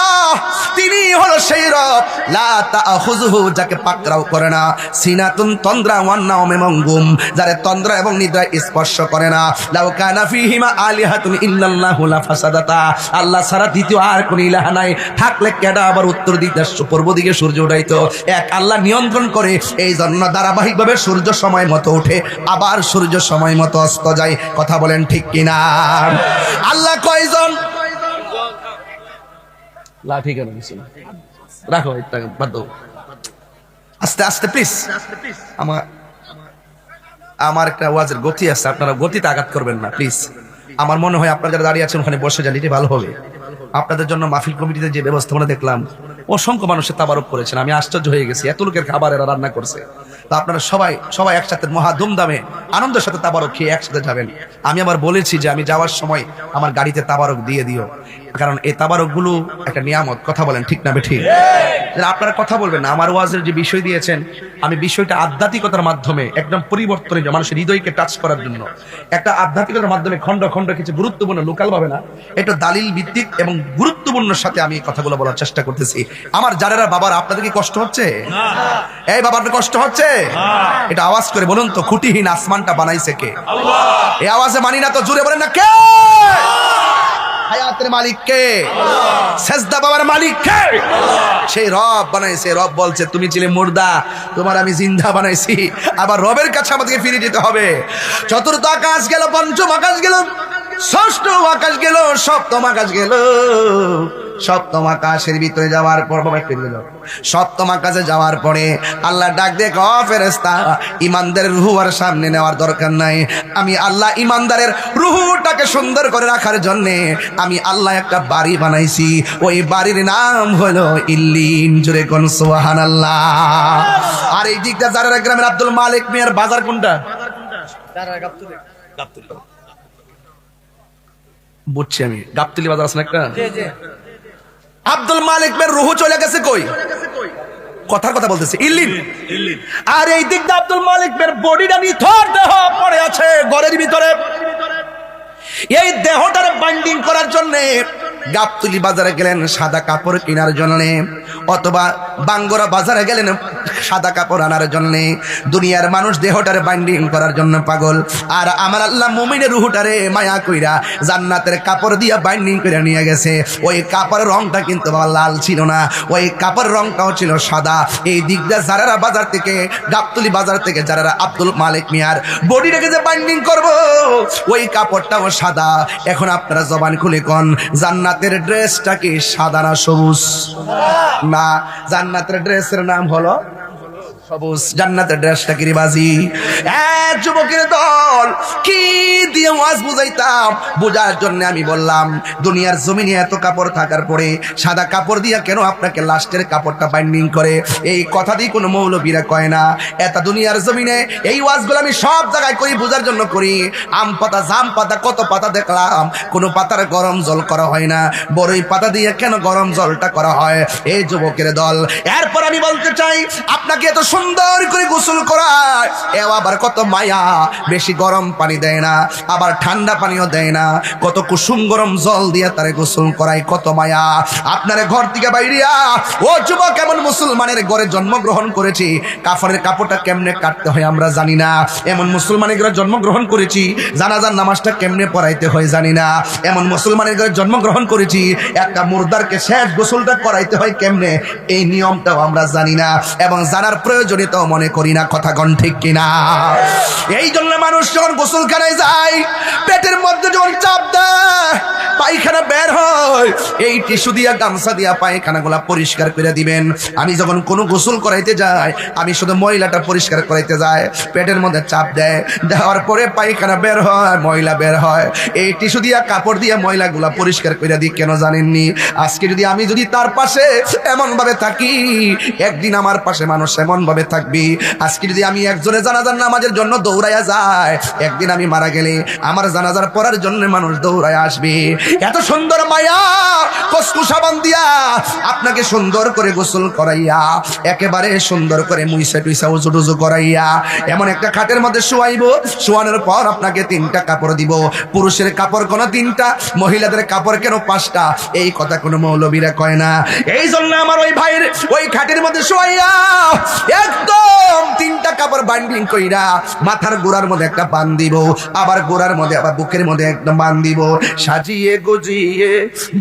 Speaker 1: তিনি হলো সেই রব, লা তাখুযুহু, যাকে পাকড়াও করে না, সিনাতুন তন্দ্রা ওয়ান নাওম, এবং ঘুম, যারে তন্দ্রা এবং নিদ্রা স্পর্শ করে না। লাউ কানা ফীহিমা আলিহাতুন ইল্লাল্লাহু লাফাসাদাতা। আল্লাহ ছাড়া দ্বিতীয় আর কোন ইলাহ নাই, থাকলে কেডা আবার উত্তর দিকে পূর্ব দিকে সূর্য উঠাইতো? এক আল্লাহ নিয়ন্ত্রণ করে, এই জন্য ধারাবাহিকভাবে সূর্য সময় মতো ওঠে, আবার সূর্য সময় মতো অস্ত যায়। কথা বলেন ঠিক কিনা? আল্লাহ কয়জন? লাঠি কেন দিছো? রাখো, এটা বাদ দাও। আস্তে আস্তে প্লিজ। আমার একটা ওয়াজের গতি আছে, আপনারা গতিতে আঘাত করবেন না প্লিজ। আমার মনে হয় আপনারা যারা দাঁড়িয়ে আছেন ওখানে বসে যান, এটাই ভালো হবে। আপনাদের জন্য মাহফিল কমিটিতে যে ব্যবস্থাপনা দেখলাম, অসংখ্য মানুষের তাবারক করেছেন, আমি আশ্চর্য হয়ে গেছি, এত লোকের খাবার এরা রান্না করছে। তো আপনারা সবাই একসাথে মহা ধুমধামে আনন্দের সাথে তাবারক খেয়ে একসাথে যাবেন। আমি আবার বলেছি যে আমি যাওয়ার সময় আমার গাড়িতে তাবারক দিয়ে দিও, কারণ এই তাবারক গুলো একটা নিয়ামত। কথা বলেন ঠিক না বেঠিক? আপনারা কথা বলবেন না। আমার ওয়াজের যে বিষয় দিয়েছেন, আমি বিষয়টা আধ্যাত্মিকতার মাধ্যমে একদম পরিবর্তনের জন্য, মানুষের হৃদয়কে টাচ করার জন্য, একটা আধ্যাত্মিকতার মাধ্যমে খন্ড খন্ড কিছু গুরুত্বপূর্ণ লোকাল ভাবে না, এটা দালিল ভিত্তিক এবং গুরুত্বপূর্ণ সাথে আমি কথাগুলো বলার চেষ্টা করতেছি। আমার যারা বাবার, আপনাদের কি কষ্ট হচ্ছে? এই বাবা, আপনার কষ্ট হচ্ছে? এটা আওয়াজ করে বলুন তো, খুঁটিহীন আসমানটা বানাইছে কে? আল্লাহ। এই আওয়াজে মানি না তো জোরে বলেন না কে? হায়াতের মালিক কে? সেজদা বাবার মালিক কে? সেই রব বানাইছে। রব বলছে তুমি ছিলে মুর্দা, তোমার আমি জিন্দা বানাইছি। আবার রবের কাছে আমাদেরকে ফিরে যেতে হবে। চতুর্থ আকাশ গেল, পঞ্চম আকাশ গেল, ষষ্ঠ আকাশ গেল, সপ্তম আকাশ গেল। সপ্তম আকাশের ভিতরে যাওয়ার পর, সপ্তম আকাশে যাওয়ার পরে আল্লাহ ডাক দিয়ে কয়, ফেরেশতা, ইমানদারের রূহ আর সামনে নেওয়ার দরকার নাই। আমি আল্লাহ ইমানদারের রূহটাকে সুন্দর করে রাখার জন্য আমি আল্লাহ একটা বাড়ি বানাইছি। ওই বাড়ির নাম হলো ইল্লিন। জোরে কোন সুবহানাল্লাহ। আর এই দিকটা জারারা গ্রামের আব্দুল মালিক মিয়ার বাজার কোনটা? বুঝছি আমি, গাবতলি বাজার আছে না একটা? আব্দুল মালিক মের রুহু চলে গেছে কই? কথার কথা বলতেছে, ইল্লিন। আর এই দিক দিয়ে আব্দুল মালিক মের বডিটা নিথর দেহ পড়ে আছে ঘরের ভিতরে। এই দেহটার বাইন্ডিং করার জন্য গাবতলি বাজারে গেলেন সাদা কাপড় কেনার জন্য। অথবা বাঙ্গরা বাজারে গেলেন সাদা কাপড় আনার জন্য। দুনিয়ার মানুষ দেহটারে বাইন্ডিং করার জন্য পাগল, আর আমার আল্লাহ মুমিনের রুহটারে মায়া কইরা জান্নাতের কাপড় দিয়া বাইন্ডিং করে নিয়ে গেছে। ওই কাপড়ের রংটা কিন্তু বাবা লাল ছিল না, ওই কাপড়ের রংটাও ছিল সাদা। এই দিকটা যারা বাজার থেকে, গাবতলি বাজার থেকে যারা আব্দুল মালিক মিয়ার বডিটাকে যে বাইন্ডিং করব, ওই কাপড়টাও সাদা। এখন আপনারা জবান খুলে কোন, জান্নাতের ড্রেসটা কি সাদা না সবুজ? না, জান্নাতের ড্রেসের নাম হলো সবুজ। জান্নাতের ড্রেসটা কি বাজি? যুবকের দল কি দিয়ে ওয়াজ বুঝাইতাম, বোঝার জন্য আমি বললাম দুনিয়ার জমিনে এত কাপড় থাকার পরে সাদা কাপড় দিয়া কেন আপনাকে লাস্টের কাপড়টা বাইন্ডিং করে? এই কথা দিয়ে কোনো মৌলবীরা কয় না। এত দুনিয়ার জমিনে এই ওয়াজগুলো আমি সব জায়গায় করি, বোঝার জন্য করি। আম পাতা, জাম পাতা, কত পাতা দেখলাম, কোনো পাতার গরম জল করা হয় না। বড়ই পাতা দিয়ে কেন গরম জলটা করা হয়? এই যুবকের দল, এরপর আমি বলতে চাই আপনাকে এত সুন্দর করে গোসল করায়, এও আবার কত মায়া, বেশি গরম পানি দেয় না, আবার ঠান্ডা পানিও দেয় না, কত কুসুম গরম জল দিয়ে তারে গোসল করায়, কত মায়া। আপনারে ঘর থেকে বাইরিয়া ও যুবক, এমন মুসলমানের ঘরে জন্মগ্রহণ করেছি, কাফনের কাপড়টা কেমনে কাটতে হয় আমরা জানি না। এমন মুসলমানের ঘরে জন্মগ্রহণ করেছি, জানাজার নামাজটা কেমনে পড়াইতে হয় জানি না। এমন মুসলমানের ঘরে জন্মগ্রহণ করেছি, একটা মুর্দারকে শেষ গোসলটা করাইতে হয় কেমনে, এই নিয়মটাও আমরা জানি না, এবং জানার প্রয়োজনীয়তাও মনে করি না। কথা কোন ঠিক কিনা? এই জন্য মানুষ যখন গোসলখানায় যায়, পেটের মধ্যে যখন চাপ দেয়, পায়খানা বের হয়, এই টিস্যু দিয়া, গামছা দিয়া পায়খানাগুলা পরিষ্কার করে দিবেন। আমি যখন কোনো গোসল করাইতে যাই, আমি শুধু ময়লাটা পরিষ্কার করাইতে যাই, পেটের মধ্যে চাপ দেয়, দেওয়ার পরে পায়খানা বের হয়, ময়লা বের হয়, এই টিস্যু দিয়া, কাপড় দিয়া ময়লাগুলা পরিষ্কার করে দিই। কেন জানেননি? আজকে যদি আমি যদি তার পাশে এমন ভাবে থাকি, একদিন আমার পাশে মানুষ এমন ভাবে থাকবি। আজকে যদি আমি একজনের জানাজার নামাজের জন্য দৌড়াইয়া যায়, একদিন আমি মারা গেলে আমার জানাজার পড়ার জন্য মানুষ দৌড়াইয়া আসবে। এত সুন্দর মায়া, কসকু সাবান দিয়া আপনাকে সুন্দর করে গোসল করাইয়া, একেবারে সুন্দর করে মুইসা টুইসা উজু টুজু করাইয়া এমন একটা খাটের মধ্যে শোয়াইব। শোয়ানোর পর আপনাকে 3টা কাপড় দিব। পুরুষের কাপড় কোনো 3টা, মহিলাদের কাপড় কেন 5টা? এই কথা কোনো মৌলবীরা কয় না। এই জন্য আমার ওই ভাইয়ের ওই খাটের মধ্যে শোয়াইয়া একদম 3টা কাপড় বাইন্ডিং কইরা মাথার গোড়ার মধ্যে একটা বান দিব, আবার গোড়ার মধ্যে, আবার বুকের মধ্যে একদম বান দিব। সাজিয়ে গুজিয়ে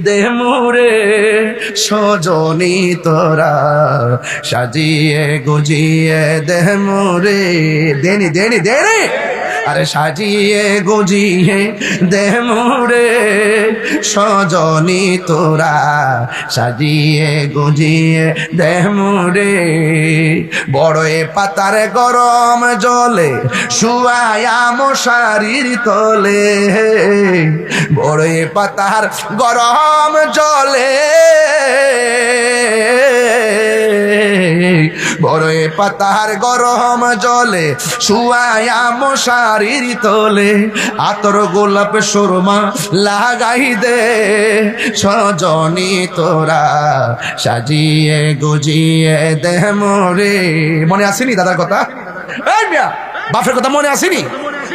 Speaker 1: দে মোরে সজনী তোরা, সাজিয়ে গুজিয়ে দে মোরে, দেনি দেনি দেনি, আরে সাজিয়ে গুজিয়ে দে মোরে সজনী তোরা, সাজিয়ে গুজিয়ে দে মোরে। বড়ই পাতার গরম জলে শুয়ায়া মশারির তলে, বড়ই পাতার গরম জলে, বড়ই পাতার গরম জলে শুয়ায়া মশারির তলে, আতর গোলাপ সুরমা লাগাই দে সজনী তোরা, সাজিয়ে গুজিয়ে দে মোরে। মনে আসেনি দাদার কথা? এই মিয়া, বাপের কথা মনে আসেনি?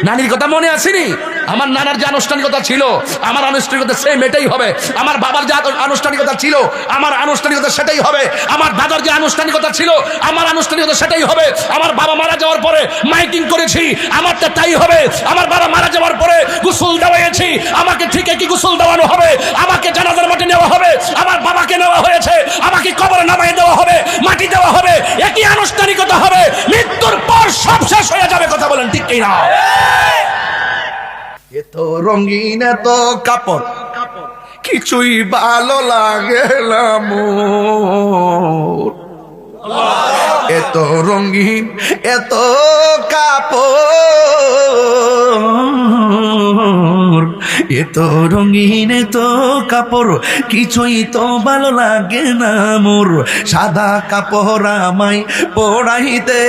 Speaker 1: নানির কথা মনে আসেনি? আমার নানার যে আনুষ্ঠানিকতা ছিল, আমার আনুষ্ঠানিকতা সেম এটাই হবে। আমার বাবার যে আনুষ্ঠানিকতা ছিল, আমার আনুষ্ঠানিকতা সেটাই হবে। আমার দাদার যে আনুষ্ঠানিকতা ছিল, আমার আনুষ্ঠানিকতা সেটাই হবে। আমার বাবা মারা যাওয়ার পরে মাইকিং করেছি, আমারটা তাই হবে। আমার বাবা মারা যাওয়ার পরে গোসল দেওয়াইছি, আমাকে ঠিক একই গোসল দেওয়ানো হবে। আমাকে জানাজার মাটি নেওয়া হবে, আমার বাবাকে নেওয়া হয়েছে, আমাকে কবরে নামাই দেওয়া হবে, মাটি দেওয়া হবে, একই আনুষ্ঠানিকতা হবে। মৃত্যুর পর সব শেষ হয়ে যাবে। কথা বলেন ঠিক কিনা? এত রঙিন এত কাপড় কিছুই ভালো লাগে না মোর, এত রঙিন এত কাপড়, এত রঙিন এত কাপড় কিছুই তো ভালো লাগে না মোর, সাদা কাপড় আমায় পরাইতে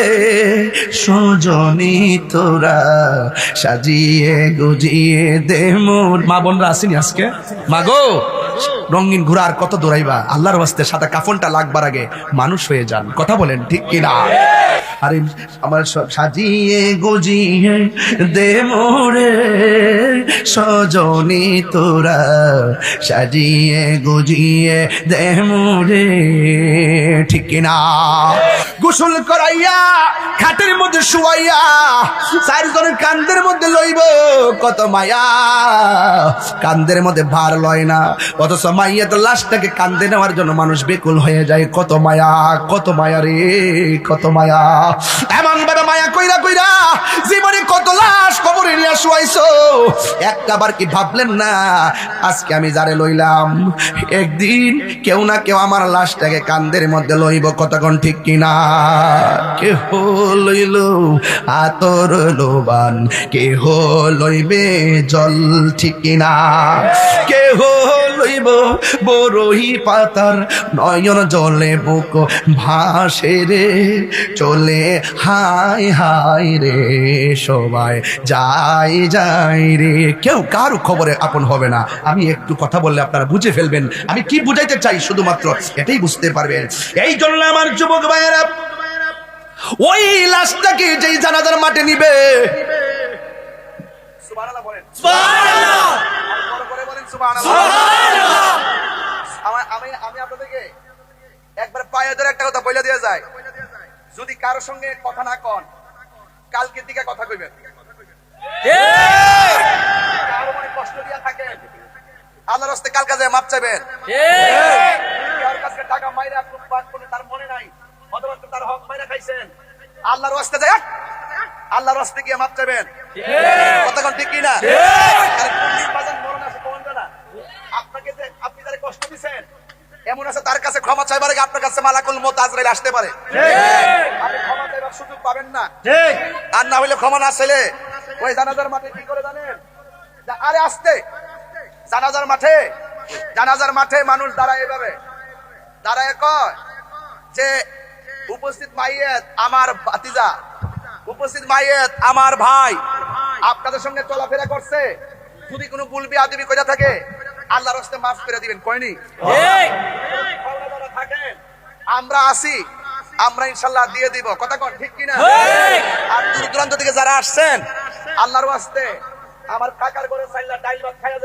Speaker 1: সজনী তোরা, সাজিয়ে গুজিয়ে দে মোর। মা বোনরা আসেনি আজকে? মা গো, রঙিন ঘোড়ার কত দৌড়াইবা, আল্লাহর ওয়াস্তে সাদা কাফনটা লাগবার আগে মানুষ হয়ে যান। কথা বলেন ঠিক কিনা? আরে আমার সব সাজিয়ে গুজিয়ে দে মোরে সজনী তোরা, সাজিয়ে গুজিয়ে দে মোরে, ঠিক কিনা? গোসল করাইয়া খাটের মধ্যে শুয়াইয়া চারজনের কান্দের মধ্যে লইব, কত মায়া, কান্দের মধ্যে ভার লয় না, অথচ মাইয়া তো লাশটাকে কান্দে নেওয়ার জন্য মানুষ বেকুল হয়ে যায়। কত মায়া, কত মায়া রে, কত মায়া। এমন ভাবে মায়া কইরা কইরা জীবনে কত লাশ কবরে নিয়ে শুয়াইছো, একটা বার কি ভাবলেন না আজকে আমি যারে লইলাম একদিন কেউ না কেউ আমার লাশটাকে কান্দের মধ্যে লইব? কতক্ষণ ঠিক কিনা? কেহ লইল আতর লোবান, কেহ লইবে জল, ঠিক কিনা? কেহ লইব বরহি পাতার নয়ন জলে বুক ভাসে রে, চলে হাই হাই রে, সবাই যাই যাই রে। কেউ কারো খবরে আপন হবে না। আমি একটু কথা বললে আপনারা বুঝে ফেলবেন আমি কি বুঝাইতে চাই, শুধুমাত্র এটাই বুঝতে পারবেন। এই জন্য আমার যুবক ভাইয়েরা ওই লাশটাকে যেই জানাজার মাঠে নিবে, সুবহানাল্লাহ বলেন, সুবহানাল্লাহ, বড় করে বলেন সুবহানাল্লাহ, সুবহানাল্লাহ। আমি আপনাদেরকে একবার পায়ে ধরে একটা কথা বলে দিয়ে যায়, যদি কারোর সঙ্গে কথা না কন কালকের দিকে কথা কইবেন, কারো মনে কষ্ট দিয়া থাকে আল্লাহর রাস্তায় কাল কাজে মাপ চাইবেন, কার কাছে টাকা মাইরা তার মনে নাই, অথবা তার হক মাইরা খাইছেন, আল্লাহর রাস্তায় যায় আল্লাহর রাস্তায় গিয়ে মাপ চাইবেন। কতক্ষণ ঠিক কিনা? আপনাকে যে আপনি যারা কষ্ট দিচ্ছেন এমন আছে তার কাছে ক্ষমা চাইবার আগে আপনার কাছে মালাকুল মউত আজরাইল আসতে পারে, আপনি ক্ষমা চাইবার সুযোগ পাবেন না। আর না হইলে ক্ষমা না চাইলে ওই জানাজার মাঠে কি করে জানেন? আরে আসতে জানাজার মাঠে মানুষ দাঁড়ায়, এভাবে দাঁড়ায় কয় যে উপস্থিত মাইয়েত আমার ভাতিজা, উপস্থিত মাইয়েত আমার ভাই, আপনাদের সঙ্গে চলাফেরা করছে, যদি কোনো ভুল বিয়াদবি কইরা থাকে আল্লাহর রাস্তায় মাফ করে দিবেন। কয়নি? আমরা আসি, আমরা ইনশাআল্লাহ দিয়ে দিব। কথা কন ঠিক কিনা? আর দূর দূরান্ত থেকে যারা আসছেন আল্লাহর ওয়াস্তে আমার কাকার ঘরে চাইলা ডাইল ভাত খাইয়া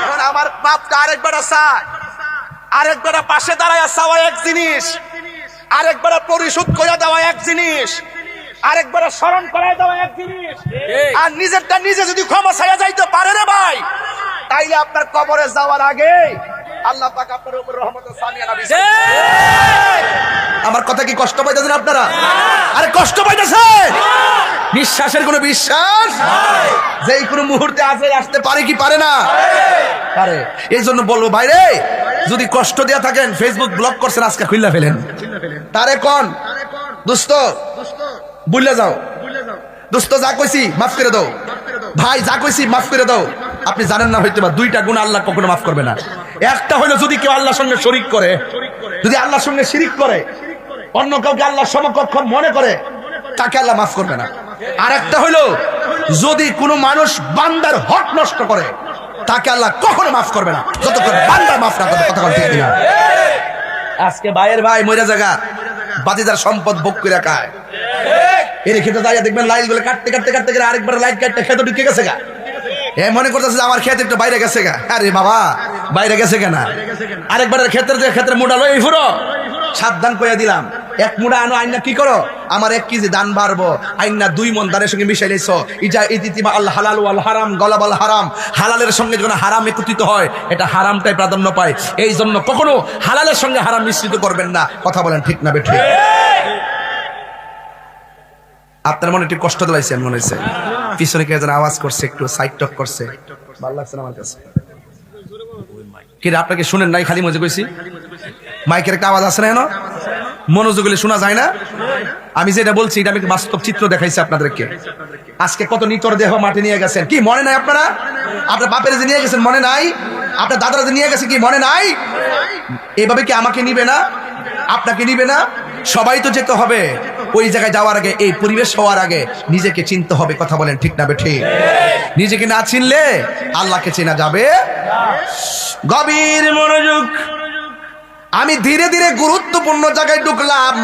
Speaker 1: এখন আমার মাপটা আরেকবার চায়, আরেকবার পাশে দাঁড়ায় চাওয়া এক জিনিস, আরেকবার পরিশোধ করে দেওয়া এক জিনিস, আরেকবার স্মরণ করায় দেওয়া এক জিনিস। আর নিজেরটা নিজে যদি ক্ষমা চাইয়া যাইতে পারে রে ভাই, তাইলে আপনার কবরে যাওয়ার আগে আল্লাহ পাক আপনার উপর রহমত সামিয়া নবী। আমার কথা কি কষ্ট পাইতেছেন আপনারা? আরে কষ্ট পাইতেছেন? বিশ্বাসের কোনো বিশ্বাস যেই কোনো মুহূর্তে আসতে পারে কি পারে না? পারে। এই জন্য বলবো ভাইরে, যদি কষ্ট দেয়া থাকেন ফেসবুক ব্লক করছেন আজকে খুললা ফেলেন, তারে কোন দোস্ত বুঝলে যাও, দোস্ত যা কইছি মাফ করে দাও, ভাই যা কইছি মাফ করে দাও। আপনি জানেন না হয়তো বা দুইটা গুনাহ আল্লাহ কখনো মাফ করবে না। একটা হলো যদি কেউ আল্লাহর সঙ্গে শরীক করে, যদি আল্লাহর সঙ্গে শিরিক করে, অন্য কাউকে আল্লাহর সমকক্ষ মনে করে, তাকে আল্লাহ মাফ করবে না। আর একটা হলো যদি কোনো মানুষ বান্দার হক নষ্ট করে, তাকে আল্লাহ কখনো মাফ করবে না যতক্ষণ বান্দা মাফ না করে। কথা ঠিক কিনা? আজকে ভাইয়ের ভাই মইরা জায়গা বাতিদার সম্পদ ভোগ করে খায়, এর খেতে যাইয়া দেখবেন লাইট গুলো কাটতে কাটতে কাটতে গেলে আরেকবার লাইট কাটতে খেতে ঢুকে গেছে গা, এ মনে করতেছে আমার ক্ষেত একটু বাইরে গেছে গা। আরে বাবা বাইরে গেছে কেনা, আরেকবারের ক্ষেত্রে মুড়া লই ফুরো, সাবধান কইয়া দিলাম, এক মুড়া আনো আইনা কি করো, আমার 1 কেজি দান বাড়বো, আইনা 2 মণ দানের সঙ্গে মিশাই লাইছো। ইজা ইতিমা আল হালাল ওয়াল হারাম গলাবাল হারাম, হালালের সঙ্গে যখন হারাম একত্রিত হয় এটা হারামটাই প্রাধান্য পায়। এই জন্য কখনো হালালের সঙ্গে হারাম মিশ্রিত করবেন না। কথা বলেন ঠিক না বেঠিক? আপনার মনে একটু কষ্ট দিলাইছেন মনে হচ্ছে, পিছনে কে যেন আওয়াজ করছে, একটু সাইড টক করছে, ভালো লাগছে না আমার কাছে। কি আপনাকে শুনেন নাই? খালি মজা কইছি, মাইকের একটা আওয়াজ আছে না, মনোযোগ হলে শোনা যায় না। আমি যেটা বলছি এটা আমি বাস্তব চিত্র দেখাইছি আপনাদেরকে। আজকে কত নিতর দেহ মাঠে নিয়ে গেছেন, কি মনে নাই আপনারা? আপনার বাপের যে নিয়ে গেছেন মনে নাই? আপনার দাদারা যে নিয়ে গেছে কি মনে নাই? এভাবে কি আমাকে নিবে না, আপনাকে নিবে না? সবাই তো যেতে হবে। ওই জায়গায় যাওয়ার আগে, এই পরিবেশ হওয়ার আগে নিজেকে চিনতে হবে। কথা বলেন ঠিক না বেঠিক? নিজেকে না চিনলে আল্লাহকে চেনা যাবে। গভীর মনোযোগ। আমি ধীরে ধীরে গুরুত্বপূর্ণ জায়গায় ঢুকলাম।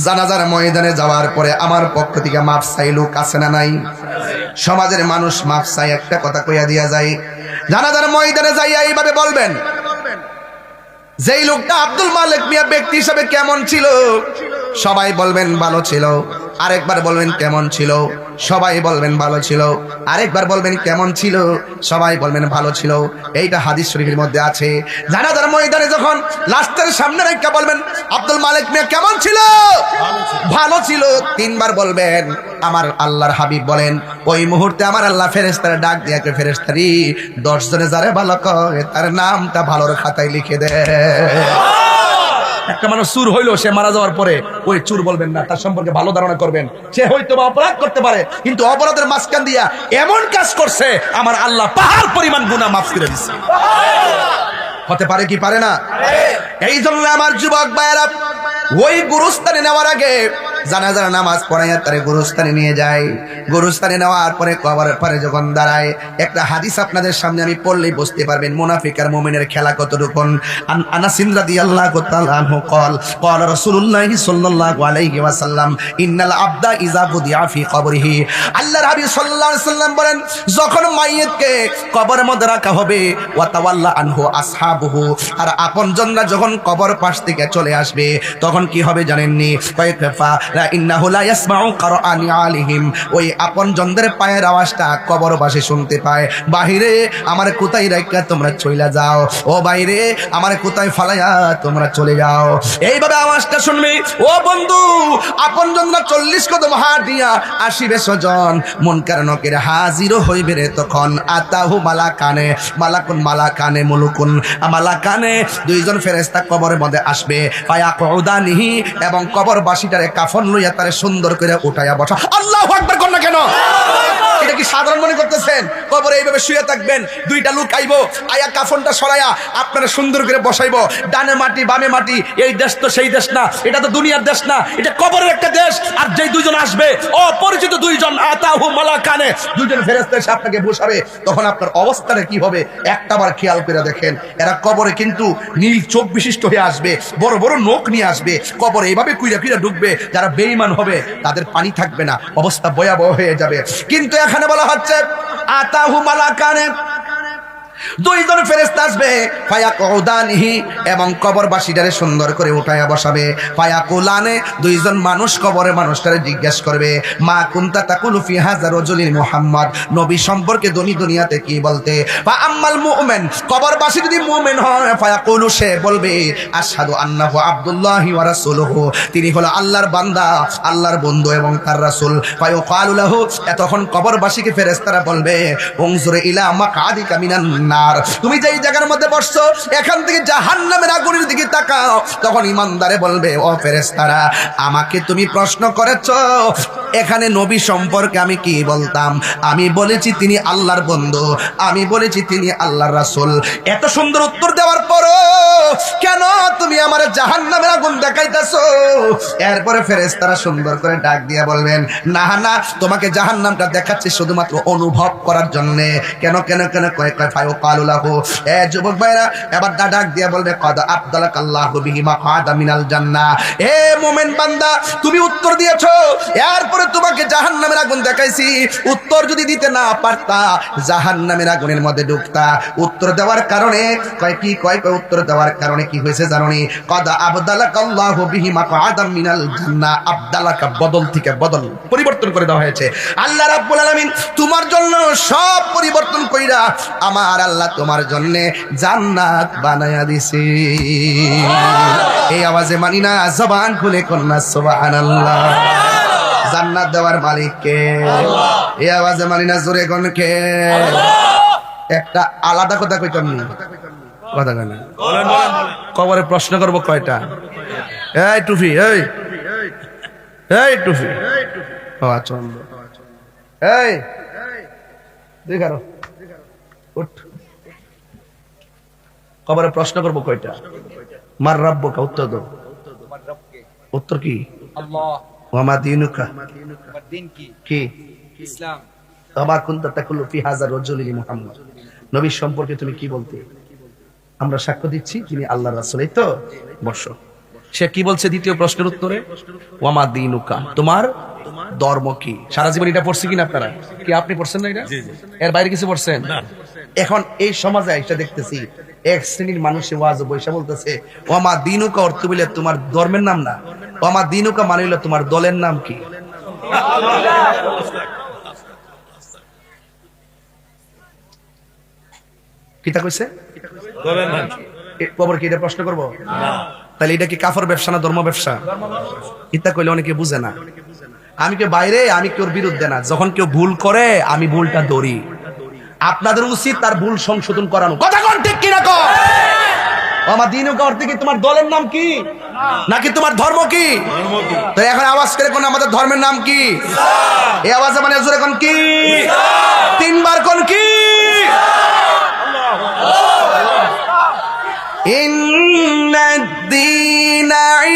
Speaker 1: জানাজার ময়দানে যাওয়ার পরে আমার পক্ষ থেকে মাফ চাই লোক আছে না নাই? সমাজের মানুষ মাফ চাই, একটা কথা কইয়া দিয়া যায়। জানাজার ময়দানে যাইয়া এইভাবে বলবেন, যেই লোকটা আব্দুল মালিক মিয়া ব্যক্তি হিসেবে কেমন ছিল? সবাই বলবেন ভালো ছিল। আরেকবার বলবেন কেমন ছিল? সবাই বলবেন ভালো ছিল। আরেকবার বলবেন কেমন ছিল? সবাই বলবেন ভালো ছিল। এইটা হাদিস শরীফের মধ্যে আছে। জানাজার ময়দানে যখন লাস্টের সামনে রেখে বলবেন আব্দুল মালিক মিয়া কেমন ছিল? ভালো ছিল। তিনবার বলবেন। আমার আল্লাহর হাবিব বলেন, ওই মুহূর্তে আমার আল্লাহ ফেরেশতারে ডাক দিয়ে, ফেরেশতারি 10 জনে যারে ভালো কয় তার নামটা ভালোর খাতায় লিখে দে। একটা মানুষ চুর হইলো, সে মারা যাওয়ার পরে ওই চুর বলবেন না, তার সম্পর্কে ভালো ধারণা করবেন। সে হয়তো বা অপরাধ করতে পারে, কিন্তু অপরাধের মাঝখান দিয়া এমন কাজ করছে আমার আল্লাহ পাহাড় পরিমাণ গুনাহ মাফ করে দিচ্ছে। হতে পারে কি পারে না? এই জন্য আমার যুবক ভাইয়েরা, ওই গুরুস্থানে নেওয়ার আগে জানাজার নামাজ পড়াইয়া তারে গুরুস্থানে নিয়ে যায়। গুরুস্থানে নেওয়ার পরে কবরের পরে যখন দাঁড়ায়, একটা হাদিস আপনাদের সামনে আমি পড়লেই বুঝতে পারবেন মুনাফিক আর মুমিনের খেলা কতটুকু। আনাস রাদিয়াল্লাহু তাআলা আনহু قال قال رسول الله صلى الله عليه وسلم ان العبد اذا وضع في قبره, আল্লাহর হাবিব সাল্লাল্লাহু আলাইহি ওয়াসাল্লাম বলেন, যখন মাইয়িতকে কবরের মধ্যে রাখা হবে, ওয়া তাওয়াল্লা আনহু আসহাবুহু, আর আপনজনরা যখন কবর পাশ থেকে চলে আসবে, তখন কি হবে জানেননি? কয়ফা ইন্নাহু লা ইয়াসমাউ কারআনি আলিহিম, ওই আপনজনদের পায়ের আওয়াজটা কবরবাসী শুনতে পায়। বাহিরে আমার কোথায় রাখা তোমরা চলে যাও, ও বাইরে আমার কোথায় ফালাইয়া তোমরা চলে যাও। এইভাবে আওয়াজটা শুনবি। ও বন্ধু, আপনজনরা 40 কদম হাত দিয়া আসিবে স্বজন, মুনকার নকির হাজির হইবে রে তখন। আতাহু মালাকানে, মালাকানে মুলুকুন, মালাকানে 2 জন ফেরেশতা কবরের মধ্যে আসবে। ফায়াকুদানিহি, এবং কবরবাসীটারে কাফন লইয়া তারে সুন্দর করে উঠাইয়া বসা। আল্লাহু আকবার কোন না কেন? এটা কি সাধারণ মনে করতেছেন? কবরে এইভাবে শুয়ে থাকবেন, 2টা লোক আইবো, আয়া কাফনটা সরাইয়া আপনারা সুন্দর করে বসাইবো। ডানে মাটি বামে মাটি, এই দেশ তো সেই দেশ না, এটা তো দুনিয়ার দেশ না, এটা কবরের একটা দেশ। আর যেই 2 জন আসবে, অপরিচিত 2 জন, আতাহু মালাকানে, 2 জন ফেরেশতা এসে আপনাকে বসাবে, তখন আপনার অবস্থাটা কি হবে একটাবার খেয়াল করে দেখেন। এরা কবরে কিন্তু নীল চোখ বিশিষ্ট হয়ে আসবে, বড় বড় নখ নিয়ে আসবে, কবরে এইভাবে কুইরা কুইরা ঢুকবে। যারা বেঈমান হবে তাদের পানি থাকবে না, অবস্থা ভয়াবহ হয়ে যাবে। কিন্তু এখানে বলা হচ্ছে আতাহু মালাকানে, 2 জন ফেরেশতা আসবে। ফায়াকুদানিহি, এবং কবরবাসীটারে সুন্দর করে উঠায়া বসাবে। ফায়াকুলানে, 2 জন মানুষ কবরের মানুষটারে জিজ্ঞেস করবে, মা কুনতা তাকুলু ফি হাযা রাজুলিন মুহাম্মদ, নবী সম্পর্কে দুনিয়াতে কি বলতে? ফা আম্মাল মুমিন, কবরবাসী যদি মুমিন হয়, ফায়াকুলু, সে বলবে আশহাদু আন্নাহু আব্দুল্লাহি ওয়া রাসূলুহু, তিনি হলো আল্লাহর বান্দা, আল্লাহর বন্ধু এবং তার রাসূল। ফায়ুকালু লাহু, তখন কবরবাসীকে ফেরেশতারা বলবে, উনজুর ইলা মাকআদিকা মিনান নার, তুমি যেই জায়গার মধ্যে বসছো এখান থেকে জাহান্নামের আগুনের দিকে তাকাও। তখন ইমানদারে বলবে, ও ফেরেশতারা, আমাকে তুমি প্রশ্ন করেছো এখানে নবী সম্পর্কে আমি কি বলতাম? আমি বলেছি তিনি আল্লাহর বন্ধু, আমি বলেছি তিনি আল্লাহর রাসূল। এত সুন্দর উত্তর দেওয়ার পরও কেন তুমি আমার জাহান্নামের আগুন দেখাইতেছো? এরপরে ফেরেশতারা সুন্দর করে ডাক দিয়ে বলবেন, না না, তোমাকে জাহান্নামটা দেখাচ্ছি শুধুমাত্র অনুভব করার জন্য। কেন কেন কেন কয় ফায়ুকালু লাহু, এ যুবক ভাইরা, এবার ডাক দিয়ে বলবে, কদ আবদালাকাল্লাহু বিহি মাকআদা মিনাল জান্নাহ, এ মুমিন বান্দা, তুমি উত্তর দিয়েছো, এরপরে তোমাকে জাহান্নামের আগুন দেখাইছি। উত্তর যদি দিতে না পারতা, জাহান্নামের আগুনের মধ্যে ঢুকতা। উত্তর দেওয়ার কারণে উত্তর দেওয়ার কারণে কি হয়েছে জানোনি? কদ আবদালাকাল্লাহু বিহি মাকআদা মিনাল জান্নাহ, আবদালাকা বদল থেকে বদল পরিবর্তন করে দেওয়া হয়েছে। আল্লাহ রাব্বুল আলামিন তোমার জন্য সব পরিবর্তন কইরা আমার আল্লাহ তোমার জন্য জান্নাত বানায়া দিছে। এই আওয়াজে মানি না, জবান খুলে কন্যা সুবহানাল্লাহ। জান্নাত দেওয়ার মালিক কে? এই আওয়াজে মানি না, জোরে কোন কে? একটা আলাদা কথা কইতাম না, কথা কেন? কবরে প্রশ্ন করবো কয়টা? এই টুফি, এই টুফি, ও আচ্ছা, এই দেখারো, উঠ। কবরে প্রশ্ন করবো কয়টা? মার রাব্বুকা, উত্তর দাও। উত্তর কি?
Speaker 3: আল্লাহ।
Speaker 1: ওয়ামা দিনুকা,
Speaker 3: আমার দিন কি?
Speaker 1: কি
Speaker 3: ইসলাম।
Speaker 1: আবার কুনতা তাকুলু ফি হাযা রাজুলি মুহাম্মদ, নবীর সম্পর্কে তুমি কি বলতে? আমরা সাক্ষ্য দিচ্ছি তিনি আল্লাহর রাসূল। এই তো বর্ষ সে কি বলছে দ্বিতীয় প্রশ্নের উত্তরে? ওয়ামা দিনুকা, তোমার ধর্ম কি? সারা জীবন এটা পড়ছি কিনা আপনারা? কি আপনি পড়ছেন না এটা? এর বাইরে কিছু পড়ছেন? এখন এই সমাজে এসে দেখতেছি এক শ্রেণীর মানুষ ওয়াজ বৈশা বলতেছে ওয়ামা দিনুকা অর্থ বলে তোমার ধর্মের নাম না, ওয়ামা দিনুকা মানে হলো তোমার দলের নাম কি? কিতা কইছে? কবর কি এটা প্রশ্ন করবো? তাহলে এটা কি কাফর ব্যবসা না ধর্ম ব্যবসা? ইতা কইলে অনেকে বুঝে না। আমি কেউ বাইরে, আমি কেউ বিরুদ্ধে না। যখন কেউ ভুল করে আমি ভুলটা ধরি, আপনাদের উচিত তার ভুল সংশোধন করানো। কথা কোন ঠিক কিনা কর? আমার দিন অর্থে কি তোমার দলের নাম কি নাকি তোমার ধর্ম কি? তো এখন আওয়াজ করে কোন আমাদের ধর্মের নাম কি? এই আওয়াজে মানে জোরে কোন কি? তিনবার কোন কি? ইন্নাদ-দীনা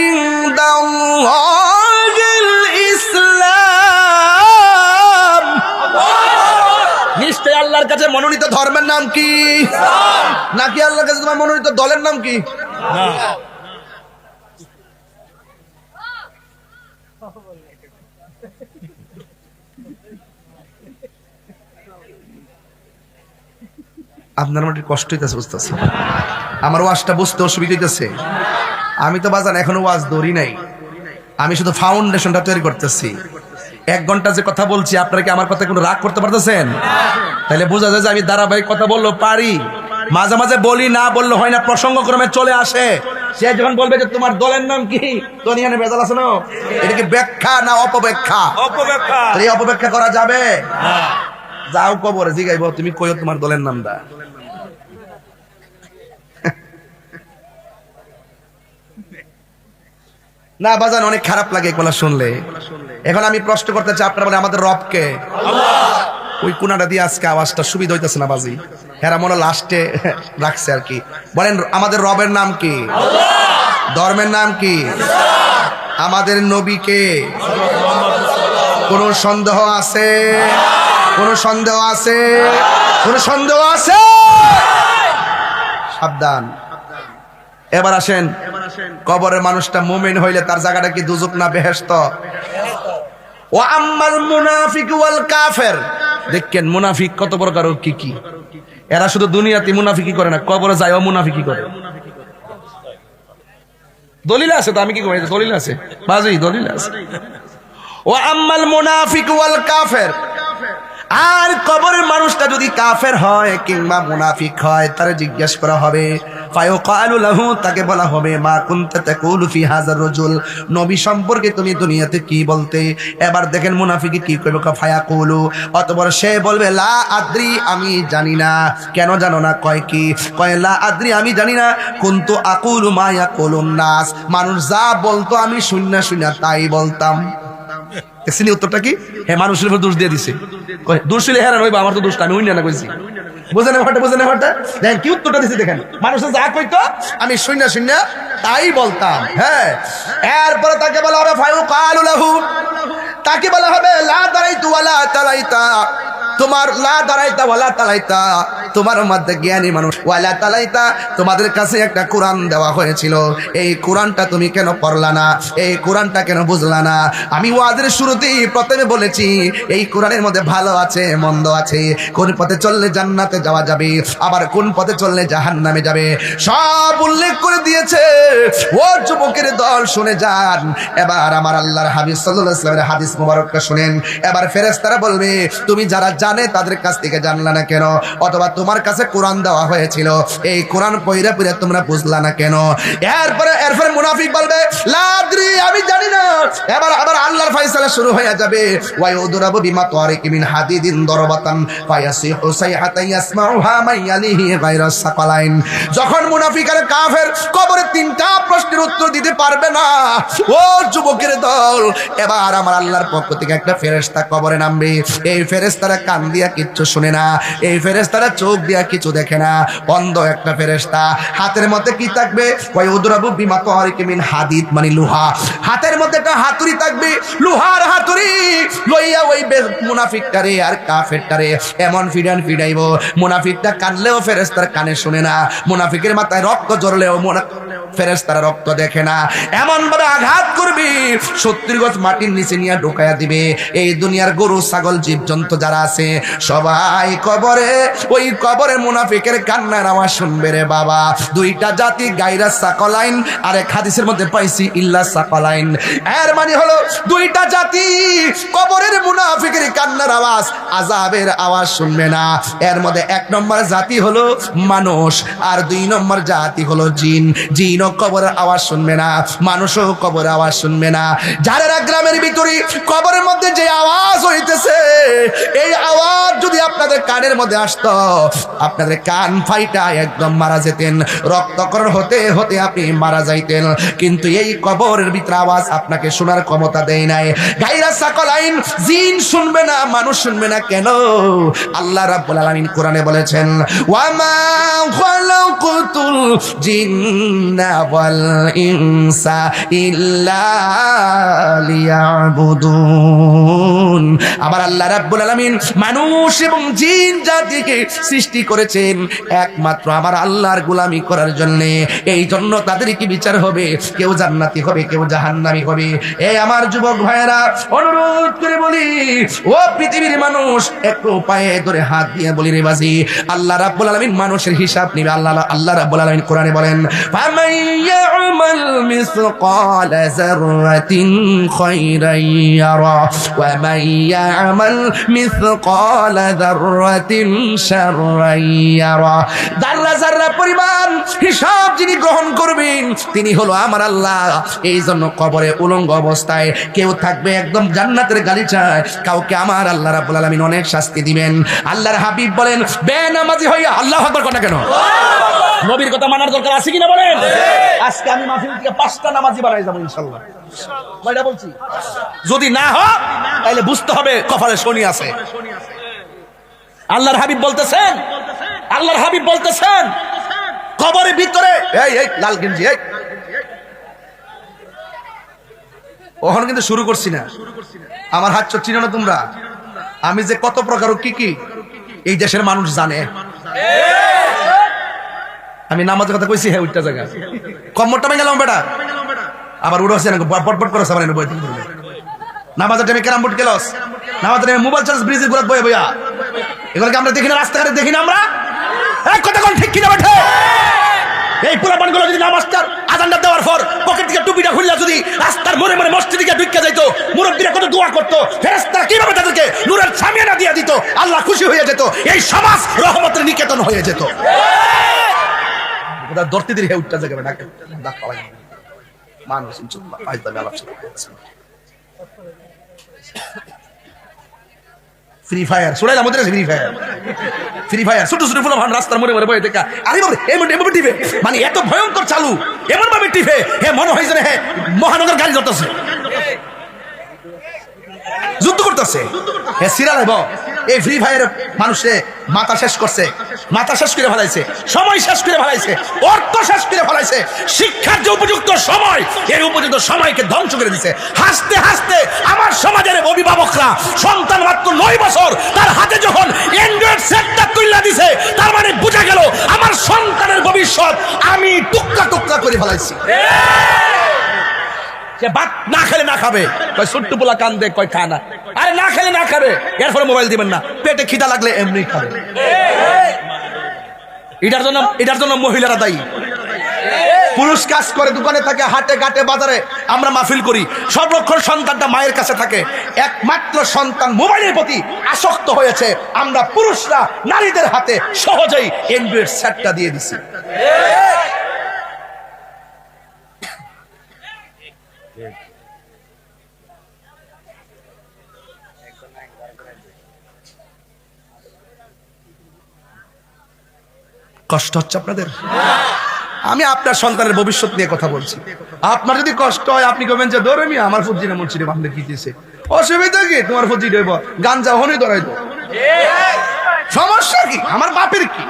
Speaker 1: ইনদাল্লাহিল ইসলাম, নিশ্চয় আল্লাহর কাছে মনোনীত ধর্মের নাম কি? নাকি আল্লাহর কাছে তোমার মনোনীত দলের নাম কি? আপনার আমার কষ্ট হইতেছে, বুঝতেছে আমার ওয়াজটা বুঝতে অসুবিধা হইতেছে। আমি তো বাজান এখনো ওয়াজ ধরি নাই, আমি শুধু ফাউন্ডেশনটা তৈরি করতেছি। 1 ঘন্টা যে কথা বলছি আপনারা কি আমার কথা কোনো রাগ করতে পারতেছেন? তাহলে বোঝা যায় যে আমি ধারাবাহিক কথা বললেও পারি, মাঝে মাঝে বলি, না বললে হয় না, প্রসঙ্গক্রমে চলে আসে। সে যখন বলবে যে তোমার দলের নাম কি, তো নিয়ে ভেজাল আছে না? এটা কি ব্যাখ্যা না অপব্যাখ্যা? অপব্যাখ্যা। এই অপব্যাখ্যা করা যাবে? যাও কবরে জিগাইব তুমি কইও তোমার দলের নামটা। না বাজান অনেক খারাপ লাগে এগুলা শুনলে। এখন আমি প্রশ্ন করতে চাই, আপনারা বলে আমাদের রব কে? ওই কোনাটা দিয়ে আজকে আওয়াজটা সুবিধা হইতেছে না বাজি, হেরা মনে লাস্টে রাখছে আর কি। বলেন আমাদের রবের নাম কি? ধর্মের নাম কি? আমাদের নবী কে? কোন সন্দেহ আছে? কোন সন্দেহ আছে? কোন সন্দেহ আছে? সাবধান। এবার আসেন, কবরের মানুষটা মুমিন হইলে তার জায়গাটা কি দুজক না বেহেশত? ও আম্মাল মুনাফিক ওয়াল কাফের, দেখেন মুনাফিক কত প্রকার, কি কি। এরা শুধু দুনিয়াতে মুনাফিকি করে না, কবরে যায়ও মুনাফিকি করে। দলিল আছে তো, আমি কি করি, দলিল আছে বাজি, দলিল আছে। ও আম্মাল মুনাফিক ওয়াল কাফের, আর কবরের মানুষটা যদি কাফের হয় কিংবা মুনাফিক হয়, তারে জিজ্ঞেস করা হবে, ফায়ুকালু লাহু, তাকে বলা হবে, মা কুনতা তাকুলু ফি হাযার রাজুল, নবী সম্পর্কে তুমি দুনিয়াতে কি বলতে? এবার দেখেন মুনাফিকি কি কইবে, ফায়াকুলু, অতঃপর সে বলবে, লা আদ্রি, আমি জানি না। কেন জানো না? কয় কি? কয় লা আদ্রি, আমি জানি না। কুনতু আকুলু মা ইয়াকুলুন নাস, মানুষ যা বলতো আমি শুননা শুননা তাই বলতাম। এসিনি উত্তরটা কি? হ্যাঁ, মানুষের উপর দোষ দিয়ে দিছে। দোষ ছিল হেরান হইবা, আমার তো দোষটা আমি উইনা না কইছি। বুঝেন ব্যাপারটা, বুঝেন ব্যাপারটা? দেখেন কি উত্তরটা দিছে, দেখেন মানুষের যা কইতো আমি শুননা শুননা তাই বলতাম। হ্যাঁ, এরপরে তাকে বলা হবে ফায়ুকালু লাহু, তাকে বলা হবে লা দারাইতু ওয়ালা তালাইতা, তোমার লা দারাইতা ওয়ালা তালাইতা, তোমার মধ্যে জ্ঞানী মানুষ, ওয়ালা তালাইতা, তোমাদের কাছে একটা কোরআন দেওয়া হয়েছিল, এই কোরআনটা তুমি কেন পড়লা না? এই কোরআনটা কেন বুঝলা না? আমি ওয়াজের শুরুতেই প্রথমে বলেছি এই কোরআনের মধ্যে ভালো আছে মন্দ আছে, কোন পথে চললে জান্নাতে যাওয়া যাবে, আবার কোন পথে চললে জাহান্নামে যাবে, সব উল্লেখ করে দিয়েছে। ও যুবকের দল শুনে যান। এবার আমার আল্লাহর হাবিব সাল্লাল্লাহু আলাইহি ওয়াসাল্লামের হাদিস মুবারকটা শুনেন। এবার ফেরেশতারা বলবে, তুমি যারা জানে তাদের কাছ থেকে জানলা না কেন? অথবা তোমার কাছে কোরআন দেওয়া হয়েছিল, এই কোরআন পড়ে পড়ে তোমরা বুঝলা না কেন? এরপরে মুনাফিক বলবে, লা আদ্রি, আমি জানি না। এবার আবার আল্লাহর ফয়সালা শুরু হয়ে যাবে, ওয়া ইউদরাবু বিমা তারিকি মিন হাদিদিন দরবাতান ফায়াসিহু সাইহাতা ইয়াসমাউহা মান ইয়ালিহি গায়রা সাকালাইন। যখন মুনাফিক আর কাফের কবরে 3টা প্রশ্নের উত্তর দিতে পারবে না, ও যুবকের দল, এবার আমার আল্লাহর পক্ষ থেকে একটা ফেরেশতা কবরে নামবে। এই ফেরেশতারা কান দিয়া কিচ্ছু শুনে না, এই ফেরেশতারা চোখ দিয়া কিছু দেখে না, অন্ধ একটা ফেরেশতা। হাতের মধ্যে কি থাকবে? কয় উদরাবু বিমা তারিক মিন হাদিদ, মানে লোহা। হাতের মধ্যে একটা হাতুড়ি থাকবে, লোহার হাতুড়ি লইয়া ওই মুনাফিকটারে আর কাফেরটারে এমন ফিডাইব, মুনাফিকটা কানলেও ফেরেশতার কানে শুনে না, মুনাফিকের মাথায় রক্ত ঝরলেও ফেরেশতারা রক্ত দেখে না, এমন ভাবে আঘাত করবি 70 গজ মাটির নিচে নিয়ে ঢুকাইয়া দিবে। এই দুনিয়ার গরু ছাগল জীবজন্তু যারা আছে সবাই কবরে, ওই কবরে মুনাফিকের কান্নার আওয়াজ শুনবে রে বাবা। দুইটা জাতি গায়রা সাকলাইন, আর এক হাদিসের মধ্যে পাইছি ইল্লা সাকলাইন। এর মানে হলো দুইটা জাতি কবরের মুনাফিকের কান্নার আওয়াজ, আযাবের আওয়াজ শুনবে না। এর মধ্যে 1 নম্বর জাতি হলো মানুষ, আর 2 নম্বর জাতি হলো জিন। জিনও কবরের আওয়াজ শুনবে না, মানুষও কবরের আওয়াজ শুনবে না। যারা গ্রামের ভিতরে কবরের মধ্যে যে আওয়াজ হইতেছে, এই আওয়াজ যদি আপনাদের কানের মধ্যে আসতো, আপনাদের কান ফাইটা একদম মারা যেতেন, রক্তকরণ হতে হতে আপনি মারা যাইতেন। কিন্তু এই কবরের ভিতরে আওয়াজ আপনাকে শোনার ক্ষমতা দেয় নাই। গায়রা সাকলাইন, জিন শুনবে না, মানুষ শুনবে না। কেন? আল্লাহ রাব্বুল আলামিন কোরআনে বলেছেন, ওয়ামা খালাকুতুল জিন্না ওয়াল ইনসা ইল্লা লিয়াবুদুন। আবার আল্লাহ রাব্বুল আলামিন মানুষ এবং জিন জাতিকে সৃষ্টি করেছেন একমাত্র আমার আল্লাহর গোলামি করার জন্য। এই জন্য তাদের কি বিচার হবে? কেউ জান্নাতি হবে, কেউ জাহান্নামী হবে। এই আমার যুবক ভাইয়েরা, অনুরোধ করে বলি, ও পৃথিবীর মানুষ, একটু পায়ে ধরে হাত দিয়ে বলি রে বাজি, আল্লাহ রাব্বুল আলামিন মানুষের হিসাব নিবে। আল্লাহ রাব্বুল আলামিন কোরআনে বলেন, ফামান ইয়ামাল মিসকালা যাররাতিন খায়রান ইয়ারা ওয়া মান ইয়ামাল মিসকালা যাররাতিন শাররান ইয়ারা। যাররা পরিমাণ হিসাব যিনি গ্রহণ করবেন তিনি হলো আমার আল্লাহ। এই জন্য কবরে উলঙ্গ অবস্থায় কেউ থাকবে একদম জান্নাতের গালিচায়, কাউকে আমার আল্লাহ রাব্বুল আলামিন অনেক শাস্তি দিবেন। আল্লাহর হাবিব বলেন, বেনামাজি হইয়া আল্লাহু আকবার কোন না কেন? নবীর কথা মানার দরকার আছে কিনা বলেন? আজকে আমি মাহফিল থেকে 5টা নামাজি বানাই যাব ইনশাআল্লাহ। কয়টা বলছি? যদি না হয় তাহলে বুঝতে হবে কপালে শনি আছে। আল্লাহর হাবিব বলতেছেন কবরের ভিতরে, এই লাল গেঞ্জি, ওখানে কিন্তু শুরু করছি না। আমার হাত চোখ চিনো না তোমরা? আমি যে কত প্রকার কি এই দেশের মানুষ জানে। আমি নামাজের কথা কইছি, হ্যাঁ ওইটা জায়গা কম্মরটা ভেঙে গেলাম বেটা, আবার উড়ে আসছে না বট করে সামনে নামাজের টাইমে ক্যারাম বোর্ড গেলস, নামাজের টাইমে মোবাইল চার্জ ব্রিজে ঘুরাত বয়ে বইয়া, এগুলোকে আমরা দেখি না, রাস্তাঘাটে দেখি না আমরা? এক কথা কোন ঠিক কিনা বেঠে? এই পোলাপানগুলো যদি নামাজটার আজানটা দেওয়ার পর পকেট থেকে টুপিটা খুললা যদি রাস্তার মোড়ে মোড়ে মসজিদে গিয়ে ঢুকে যাইতো, মুরব্বীরা কত দোয়া করতো, ফেরেশতারা কিভাবে তাদেরকে নূরের সামিয়ানা দিয়ে দিত, আল্লাহ খুশি হয়ে যেত, এই সমাজ রহমতের নিকেতন হয়ে যেত। দর্তিদের হে উঠতে যাবে না মানুষ ফ্রি ফায়ার শুনাইলাম, ফ্রি ফায়ার ছোট ছোট ফুল রাস্তার মোড়ে মোড়ে বয়ে দেখা, আরে এমন টিপে, মানে এত ভয়ঙ্কর চালু, এমন ভাবে টিপে হে মনে হয় যেন হে মহানগর গাড়ি ধরতেছে, যুদ্ধ করতেছে। হে সিরিয়াল হইব এই ফ্রি ফায়ার মানুষে মাথা শেষ করছে, মাথা শেষ করে ফেলাইছে, সময় শেষ করে ফেলাইছে, অর্থ শেষ করে ফেলাইছে, শিক্ষার যে উপযুক্ত সময় এই উপযুক্ত সময়কে ধ্বংস করে দিছে। হাসতে হাসতে আমার সমাজের অভিভাবকরা সন্তান মাত্র 9 বছর তার হাতে যখন অ্যান্ড্রয়েড সেটটা তুলে দিছে, তার মানে বোঝা গেল আমার সন্তানের ভবিষ্যৎ আমি টুকরা টুকরা করে ফেলাইছি। সে ভাত না খেলে না খাবে, কয় ছোট্ট পোলা কান্দে, কয় খানা, আরে না খেলে না খাবে, এরপরে মোবাইল দিবেন না, পেটে খিদা লাগলে এমনি খাবে। এটার জন্য মহিলারা দায়ী। পুরুষ কাজ করে, দোকানে থাকে, হাটে ঘাটে বাজারে, আমরা মাহফিল করি, সংরক্ষণ সন্তানটা মায়ের কাছে থাকে, একমাত্র সন্তান মোবাইলের প্রতি আসক্ত হয়েছে, আমরা পুরুষরা নারীদের হাতে সহজেই অ্যান্ড্রয়েড সেটটা দিয়ে দিছি। কষ্ট হচ্ছে আপনাদের? আমি আপনার সন্তানের ভবিষ্যৎ নিয়ে কথা বলছি। আপনার যদি কষ্ট হয় আপনি কবেন যে ধরে আমার ফুজি না মুন্সি আমাদের কি দিয়েছে, অসুবিধা কি? তোমার ফুজি দেব গাঞ্জা হনি ধরাইতো, সমস্যা কি? আমার বাপের কি?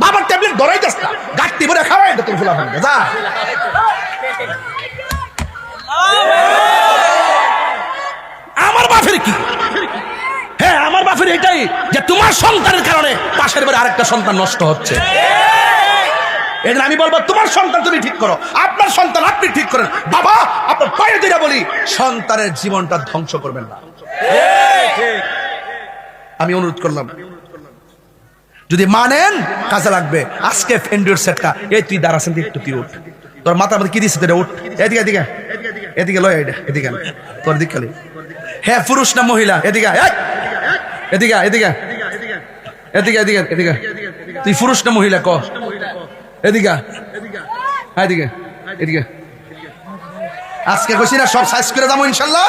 Speaker 1: বাবার ট্যাবলেট ধরাই যাস না, গাঁটটি ভরে খাওয়াই তো তোর ফুলা ভাঙবে যা। আমার বাপের কি? হ্যাঁ, আমার বাপের এটাই যে তোমার সন্তানের কারণে পাশের বাড়ি আরেকটা সন্তান নষ্ট হচ্ছে। এদিন আমি বলবো তোমার সন্তান তুমি ঠিক করো, আপনার সন্তান আপনি ঠিক করেন। বাবা, আপনার পায়ে ধরে বলি, সন্তানের জীবনটা ধ্বংস করবেন না। আমি অনুরোধ করলাম, যদি মানেন কাজে লাগবে। আজকে ফেন্ডুর সেটকা, এই তুই দাঁড়াছেন, একটু তুই উঠ, তোর মাথার মধ্যে কি দিচ্ছে তোরা, উঠ এদিকে এদিকে এদিকে লয়, এদিকে তোর দিক খালি। হ্যাঁ, পুরুষ না মহিলা? এদিকে এদিকে এদিকে এদিকে এদিকে এদিকে তুই পুরুষ না মহিলা ক? এদিকে এদিকে এদিকে। আজকে কইছি না সব সাইজ করে যাবো ইনশাল্লাহ।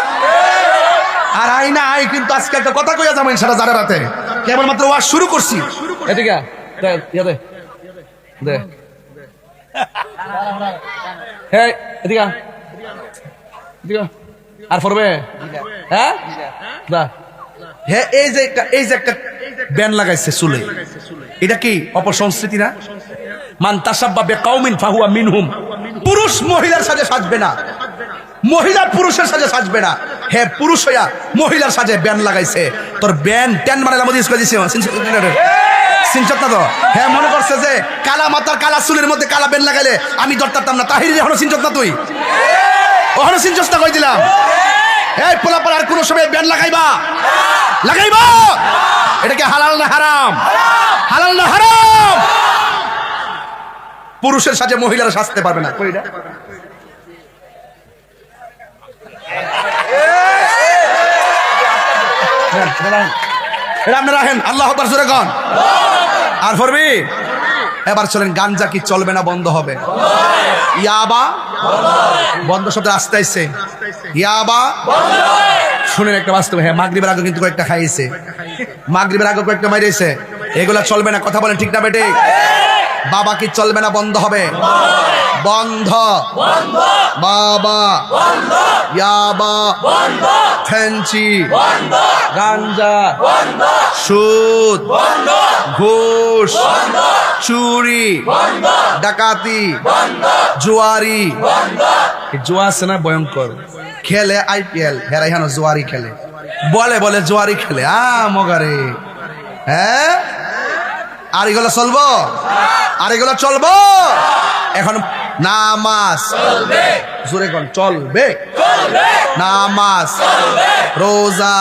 Speaker 1: আর আই না আই, কিন্তু আজকে একটা কথা কইয়া যাবো ইনশাল্লাহ। যারা রাতে কেবলমাত্র ওয়াজ শুরু করছি। এদিকে দে দে দে, হ্যাঁ এদিকে এদিকে। আর পড়বে? হ্যাঁ দা। হ্যাঁ, এই যে একটা ব্যান লাগাইছে চুলে, এটা কি অপসংস্কৃতি না? মান তাসাব্বা বিকাউমিন ফাহুয়া মিনহুম। পুরুষ মহিলার সাজে সাজবে না, মহিলা পুরুষের সাজে সাজবে না। হ্যাঁ, পুরুষ হইয়া মহিলার সাজে ব্যান লাগাইছে। তোর ব্যান টেন মানে লামদিস করে দিছে সিনচত না তো? হ্যাঁ, মনে করছে যে কালা মাথার কালা চুলের মধ্যে কালা ব্যান লাগাইলে আমি ধরতাম না। তাহির এখনো সিনচত না? তুই ওখানে সিনচত না কই দিলাম। এই পোলাপার আর কোন সময় ব্যান লাগাইবা? এটা কি হালাল না হারাম? হালাল না হারাম? পুরুষের সাথে মহিলারা সাজতে পারবে না। কই এটা? আপনি রাখেন, আল্লাহ আকবার জোরে কন। আর ফরবি এবার চলেন, গাঞ্জা কি চলবে না বন্ধ হবে? ইয়াবা বন্ধ শব্দ আসতে আইছে, ইয়াবা শুনেন একটা বাস্তব। হ্যাঁ, মাগরিবের আগে কিন্তু কয়েকটা খাইছে, মাগরিবের আগে কয়েকটা মাইরেছে। এগুলা চলবে না, কথা বলেন ঠিক না বেটে? বাবা কি চলবে না বন্ধ হবে? বন্ধ। বাবা, ইয়াবা, ফেন্সি, গাঞ্জা, সুদ, ঘুষ, চুরি, ডাকাতি, জুয়ারি। জুয়া আছে না ভয়ঙ্কর, খেলে IPL, হেরাই হানো জুয়ারি খেলে, বলে জুয়ারি খেলে। মগারে হ্যাঁ, আর এগুলো চলবো? আর এগুলো চলবো? এখন নামাজ জোরে কোন চলবে, নামাজ, রোজা,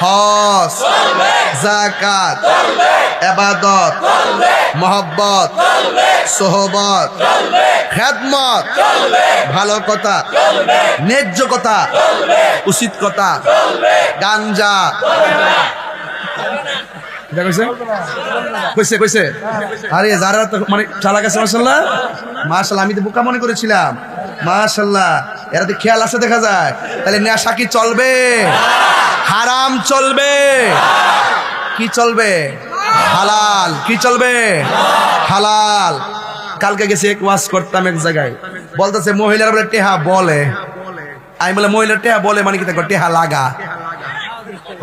Speaker 1: হজ, যাকাত, ইবাদত, মহব্বত, সোহবত, খেদমত, ভালো কথা, ন্যায্য কথা, উচিত কথা, গাঞ্জা কইছে কইছে। আরে যারা তো মানে চালাক আছে মাশাআল্লাহ, মাশাআল্লাহ। আমি তো বোকা মনে করেছিলাম, মাশাআল্লাহ। এরা তো খেয়াল আছে দেখা যায়। তাহলে নেশা কি চলবে? হারাম চলবে? কি চলবে? হালাল। কি চলবে? হালাল। কালকে গেছি এক ওয়াজ করতাম এক জায়গায়, বলতেছে মহিলারা বলে টেহা বলে। আমি বলে মহিলার টেহা বলে মানে কি? টেহা লাগা।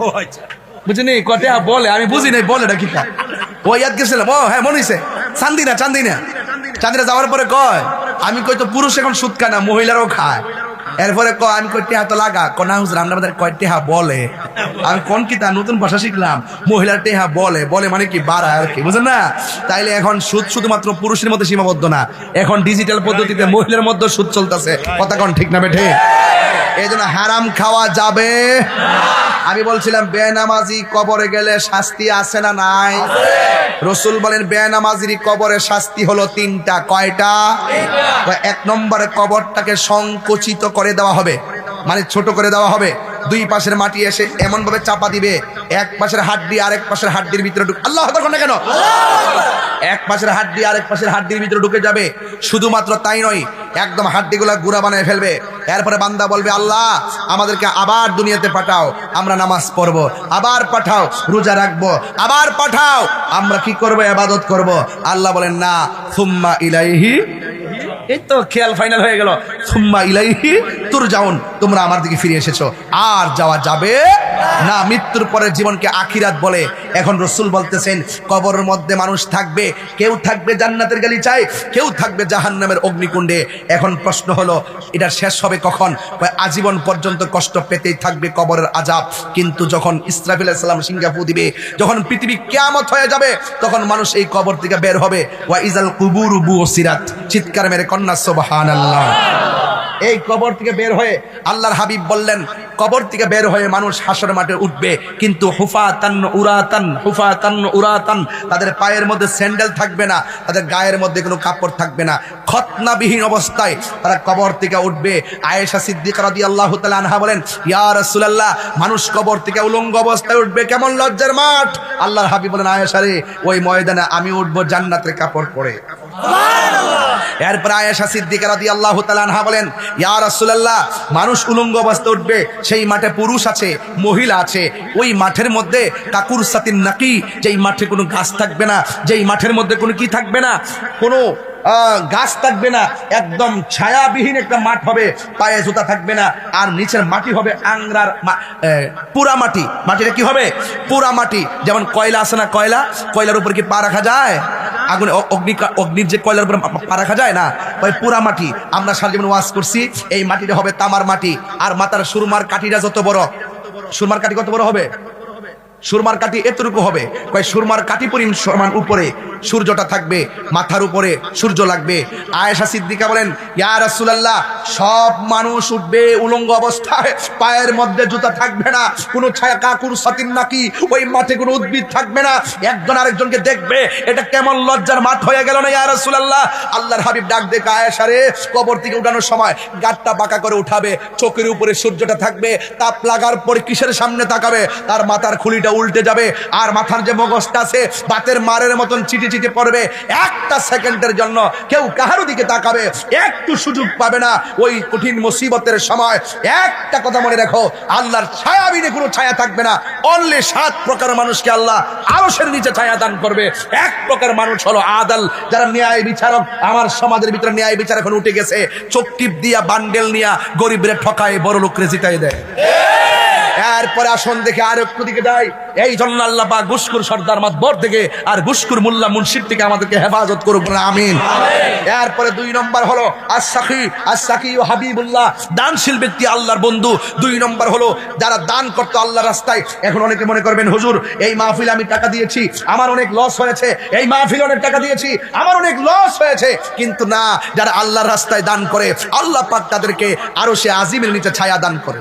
Speaker 1: ও আচ্ছা, বুঝিনি কটে বলে, আমি বুঝি নাই বলে না কিটা। ও ইয়াদ গেছিলাম, ও হ্যাঁ মনে হইছে, চান্দিনা যাওয়ার পরে কয়, আমি কই তো পুরুষ এখন সুদ খায় না, মহিলারাও খায়। এরপরে কয়, আমি কই টেহা তো লাগা। না হুজুর, আমরা আমাদের কয় টেহা বলে। আমি কোন কিতা নতুন ভাষা শিখলাম, মহিলার টেহা বলে মানে কি বাড়ায় আর কি, বুঝেন না? তাইলে এখন সুদ শুধুমাত্র পুরুষের মধ্যে সীমাবদ্ধ না, এখন ডিজিটাল পদ্ধতিতে মহিলার মধ্যে সুদ চলতেছে। কথা কোন ঠিক না বেঠে? এই জন্য হারাম খাওয়া যাবে। আমি বলছিলাম বেনামাজি কবরে গেলে শাস্তি আছে না নাই? রসুল বলেন বেনামাজির কবরে শাস্তি হলো 3টা। কয়টা? 1 নম্বরে কবরটাকে সংকুচিত করে দেওয়া হবে, মানে ছোট করে দেওয়া হবে। 2 পাশের মাটি এসে এমন ভাবে চাপা দিবে, এক পাশের হাড্ডি আরেক পাশের হাড্ডির ভিতরে ঢুকে, আল্লাহ আকবার না কেন? এক পাশের হাড্ডি আরেক পাশের হাড্ডির ভিতরে ঢুকে যাবে। শুধুমাত্র তাই নয়, একদম হাড্ডিগুলা গুঁড়া বানায় ফেলবে। এরপরে বান্দা বলবে, আল্লাহ আমাদেরকে আবার দুনিয়াতে পাঠাও, আমরা নামাজ পড়বো, আবার পাঠাও রোজা রাখবো, আবার পাঠাও আমরা কি করব? ইবাদত করব। আল্লাহ বলেন না, সুম্মা ইলাইহি। এই তো খেয়াল ফাইনাল হয়ে গেল, সুম্মা ইলাইহি মৃত্যুর যাওন তোমরা আমার দিকে ফিরে এসেছো, আর যাওয়া যাবে না। মৃত্যুর পরের জীবনকে আখিরাত বলে। এখন রাসূল বলতেছেন কবরের মধ্যে মানুষ থাকবে, কেউ থাকবে জান্নাতের গালিচায়, কেউ থাকবে জাহান্নামের অগ্নিকুণ্ডে। এখন প্রশ্ন হলো এটা শেষ হবে কখন? আজীবন পর্যন্ত কষ্ট পেতেই থাকবে কবরের আযাব। কিন্তু যখন ইসরাফিল আলাইহিস সালাম সিংহাফু দিবে, যখন পৃথিবী কিয়ামত হয়ে যাবে, তখন মানুষ এই কবর থেকে বের হবে। ওয়া ইজাল কুবুরু বুসিরাত, চিৎকার মেরে কন্যা সুবহানাল্লাহ। এই কবর থেকে বের হয়ে আল্লাহর হাবিব বললেন কবর থেকে বের হয়ে মানুষ হাসর মাঠে উঠবে, কিন্তু হুফাতান উরাতান, হুফাতান উরাতান, তাদের পায়ের মধ্যে স্যান্ডেল থাকবে না, তাদের গায়ের মধ্যে কোনো কাপড় থাকবে না, খতনাবিহীন অবস্থায় তারা কবর থেকে উঠবে। আয়েশা সিদ্দিকা রাদিয়াল্লাহু তাআলা আনহা বলেন, ইয়া রাসূলুল্লাহ, মানুষ কবর থেকে উলঙ্গ অবস্থায় উঠবে, কেমন লজ্জার মাঠ। আল্লাহর হাবিব বলেন, আয়েশা রে, ওই ময়দানে আমি উঠবো জান্নাতের কাপড় পরে। এরপর আয়েশা সিদ্দিকা রাদিয়াল্লাহু তাআলা আনহা বলেন, ইয়া রাসূলুল্লাহ, মানুষ উলঙ্গ অবস্থায় উঠবে, সেই মাঠে পুরুষ আছে, মহিলা আছে, ওই মাঠের মধ্যে কাকুর সাতিন নাকি, যেই মাঠে কোনো গাছ থাকবে না, যেই মাঠের মধ্যে কোনো কি থাকবে না, কোনো গাছ থাকবে না, একদম ছায়াবিহীন একটা মাঠ হবে, পায়ে জুতা থাকবে না, আর নিচের মাটি হবে আংরার পুরা মাটি। মাটিটা কি হবে? পুরা মাটি। যেমন কয়লা আছে না, কয়লার উপর কি পা রাখা যায়? আগুন অগ্নির যে কয়লার উপর পা রাখা যায় না, ওই পুরা মাটি। আমরা সারা জীবন ওয়াজ করছি, এই মাটিটা হবে তামার মাটি। আর মাথার সুরমার কাঠিটা যত বড়, সুরমার কাঠি কত বড় হবে? সুরমার কাঠি এতটুকু হবে। কয় সুরমার কাঠি পরিমাণ উপরে সূর্যটা থাকবে, মাথার উপরে সূর্য লাগবে। আয়েশা সিদ্দিকা বলেন, ইয়া রাসূলুল্লাহ, সব মানুষ উঠবে উলঙ্গ অবস্থায়, পায়ের মধ্যে জুতা থাকবে না, কোনো ছায়া কাকুর সাতিন নাকি, ওই মাঠে কোনো উদ্ভিদ থাকবে না, একজন আরেকজনকে দেখবে। এটা কেমন লজ্জার মাঠ হয়ে গেল না ইয়া রাসূলুল্লাহ? আল্লাহর হাবিব ডাক দেখে, আয়েশা রে, কবর থেকে উঠানোর সময় গাঁটটা বাঁকা করে উঠাবে, চোখের উপরে সূর্যটা থাকবে, তাপ লাগার পরে কিসের সামনে তাকাবে? তার মাথার খুলিটা উল্টে যাবে, আর মাথার যে মগজটা আছে বাতের মারের মতন চিটি চিটি পড়বে। একটা সেকেন্ডের জন্য কেউ কাহারও দিকে তাকাবে, একটু সুযোগ পাবে না। ওই কঠিন মুসিবতের সময় একটা কথা মনে রাখো, আল্লাহর ছায়াবিনে কোনো ছায়া থাকবে না। অনলি 7 প্রকার মানুষকে আল্লাহ আরশের নিচে ছায়া দান করবে। এক প্রকার মানুষ হলো আদাল, যারা ন্যায় বিচারক। আমার সমাজের ভিতরে ন্যায় বিচার এখন উঠে গেছে, চোখ টিপ দিয়া বান্ডেল নিয়া গরিবরে ঠকায়, বড় লোকরে জিতাই দেয়। এরপরে আসন দেখে আর একটু দিকে যাই। এই জন্য আল্লাহ পাক গুসকুর সর্দার মাতবর থেকে আর গুসকুর মোল্লা মুন্সির থেকে আমাদেরকে হেফাজত করুক, আমিন। এরপরে 2 নম্বর হলো আস-সাকি ও হাবিবুল্লাহ, দানশীল ব্যক্তি, আল্লাহর বন্ধু। 2 নম্বর হলো যারা দান করতো আল্লাহর রাস্তায়। এখন অনেকে মনে করবেন, হুজুর এই মাহফিলে আমি টাকা দিয়েছি, আমার অনেক লস হয়েছে, এই মাহফিলে অনেক টাকা দিয়েছি, আমার অনেক লস হয়েছে। কিন্তু না, যারা আল্লাহর রাস্তায় দান করে আল্লাহ পাক তাদেরকে আরশে আজিমের নিচে ছায়া দান করে।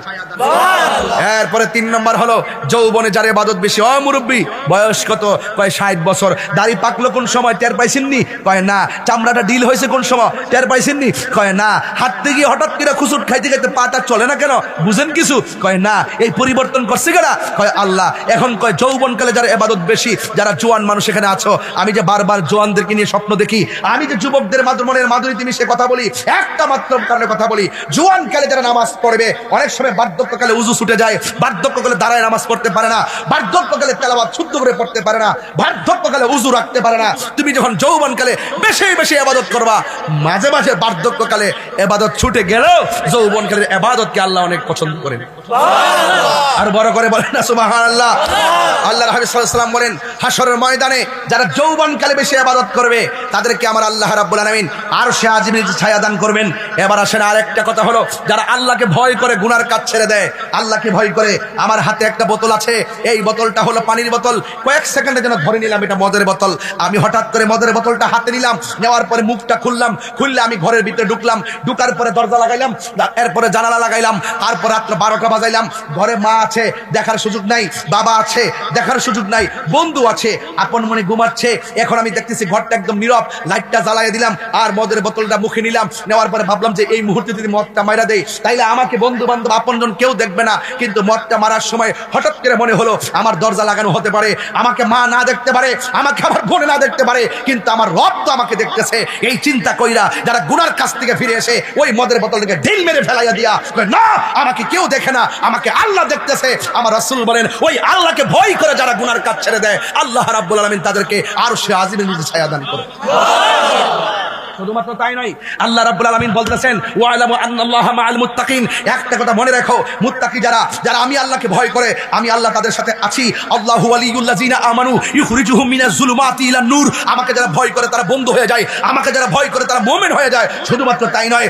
Speaker 1: এরপরে 3 নম্বর হলো যৌবনে যার ইবাদত বেশি। ও মুরব্বী, বয়স কত? কয় 60 বছর। দাড়ি পাকলো কোন সময়? টের পাইছেননি? কয় না। চামড়াটা ডিল হয়েছে কোন সময়? টের পাইছেননি? কয় না। হাঁটতে গিয়ে হঠাৎ করে খুচুট খাইতে খাইতে পাটা চলে না কেন? বুঝেন কিছু? কয় না। এই পরিবর্তন করছে কেনা? কয় আল্লাহ। এখন কয় যৌবনকালে যারা ইবাদত বেশি, যারা জোয়ান মানুষ এখানে আছো, আমি যে বারবার জোয়ানদেরকে নিয়ে স্বপ্ন দেখি, আমি যে যুবকদের মনের মাধুরীতে মিশে কথা বলি, একটা মাত্র কারণে কথা বলি, জোয়ানকালে যারা নামাজ পড়বে, অনেক সময় বার্ধক্যকালে উযু ছুটে যায়, বার্ধক্যকালে দাঁড়ায় নামাজ পড়তে পারে না, বার্ধক্যকালে তেলাওয়াত শুদ্ধ করে পড়তে পারে না, বার্ধক্যকালে উযু রাখতে পারে না। তুমি যখন যৌবনকালে বেশি বেশি ইবাদত করবা, মাঝে মাঝে বার্ধক্যকালে ইবাদত ছুটে গেলেও যৌবনকালের ইবাদতকে আল্লাহ অনেক পছন্দ করেন। সুবহানাল্লাহ। আর বড় করে বলেন না সুবহানাল্লাহ। আল্লাহর হাবিব সাল্লাল্লাহু আলাইহি ওয়াসাল্লাম বলেন, হাসরের ময়দানে যারা যৌবনকালে বেশি ইবাদত করবে তাদেরকে আমার আল্লাহ রাব্বুল আলামিন আরশে আজিমের ছায়া দান করবেন। এবার আসেন আরেকটা কথা হলো, যারা আল্লাহকে ভয় করে গুনার কাজ ছেড়ে দেয়, আল্লাহকে ভয় করে। আমার হাতে একটা বোতল আছে, এই বোতলটা হলো পানির বোতল। কয়েক সেকেন্ডে যেন ধরে নিলাম এটা মদের বোতল। আমি হঠাৎ করে মদের বোতলটা হাতে নিলাম, নেওয়ার পরে মুখটা খুললাম, খুললে আমি ঘরের ভিতরে ঢুকলাম, ঢুকার পরে দরজা লাগাইলাম, এরপরে জানালা লাগাইলাম, তারপর রাত্র 12টা বাজাইলাম। ঘরে মা আছে, দেখার সুযোগ নাই, বাবা আছে, দেখার সুযোগ নাই, বন্ধু আছে, আপন মনে ঘুমাচ্ছে। এখন আমি দেখতেছি ঘরটা একদম নীরব, লাইটটা জ্বালাইয়া দিলাম, আর মদের বোতলটা মুখে নিলাম। নেওয়ার পরে ভাবলাম যে এই মুহূর্তে যদি মদটা মাইরা দেই, তাইলে আমাকে বন্ধু বান্ধব আপনজন কেউ দেখবে না। কিন্তু মদটা মারার সময় হঠাৎ করে মনে হলো আমার দরজা লাগানো হতে পারে, আমাকে মা না দেখতে পারে, আমাকে আমার বোন না দেখতে পারে, কিন্তু আমার রব তো আমাকে দেখতেছে। এই চিন্তা কইরা যারা গুনার কাছ থেকে ফিরে এসে ওই মদের বোতলটাকে ঢিল মেরে ফেলাইয়া দিয়া, না আমাকে কেউ দেখে না, আমাকে আল্লাহ দেখতেছে। আমার রাসূল বলেন, ওই আল্লাহকে ভয় করে যারা গুনার কাজ ছেড়ে দেয়, আল্লাহ রাব্বুল আলামিন তাদেরকে আরশে আজিমের নিচে ছায়া দান করে। শুধুমাত্র তাই নয়, আল্লাহ রাব্বুল আলামিন বলতেছেন ওয়ালামু আন্নাল্লাহা মাআল মুত্তাকিন। একটা কথা মনে রাখো, মুত্তাকি যারা যারা আমি আল্লাহকে ভয় করে, আমি আল্লাহ তাদের সাথে আছি। আল্লাহু ওয়ালিয়ুল্লাযিনা আমানু ইখরিজুহুম মিনাজ জুলুমাতি ইলান নূর। আমাকে যারা ভয় করে তারা বন্ধু হয়ে যায়, আমাকে যারা ভয় করে তারা মুমিন হয়ে যায়। শুধুমাত্র তাই নয়,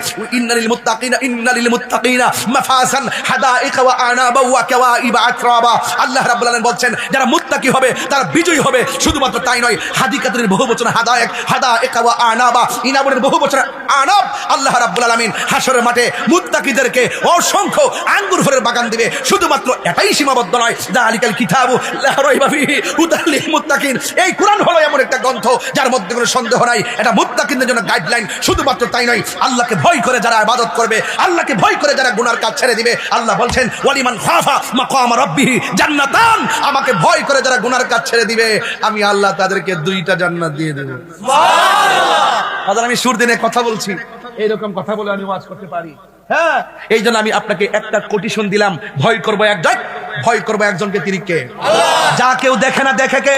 Speaker 1: ইন্নালিল মুত্তাকিনা মাফাসান হাদাইকা ওয়া আনাবা ওয়া কাওয়াইবা আতরাবা। আল্লাহ রাব্বুল আলামিন বলছেন যারা মুত্তাকি হবে তারা বিজয়ী হবে। শুধুমাত্র তাই নয়, হাদিকাতুর বহুবচন হাদাইকা ওয়া আনাবা, ইনাবুর বহুবচন আনাব। আল্লাহ রাব্বুল আলামিন হাশরের মাঠে মুত্তাকিদেরকে অসংখ্য আঙ্গুর ফলের বাগান দিবে। শুধুমাত্র এটাই সীমাবদ্ধ নয়, যালিকাল কিতাবু লা রাইবা ফিহি হুদাল লিল মুত্তাকিন। এই কুরআন হলো এমন একটা গ্রন্থ যার মধ্যে কোনো সন্দেহ নাই, এটা মুত্তাকিনদের জন্য গাইডলাইন। শুধুমাত্র তাই নয়, আল্লাহকে ভয় করে যারা ইবাদত করবে, আল্লাহকে ভয় করে যারা গুনার কাজ ছেড়ে দিবে, আল্লাহ বলছেন ওয়ালিমান খাফা মাকাম রাব্বিহি জান্নাতান। আমাকে ভয় করে যারা গুনার কাজ ছেড়ে দিবে, আমি আল্লাহ তাদেরকে 2টা জান্নাত দিয়ে দেব। সুবহানাল্লাহ। আমি সুর দিনে কথা বলছি, এইরকম কথা বলে আমি ওয়াজ করতে পারি। হ্যাঁ, এই জন্য আমি আপনাকে একটা কোটেশন দিলাম, ভয় করবো একজনকে, তিনি কে? যা কেউ দেখে না, দেখে কে?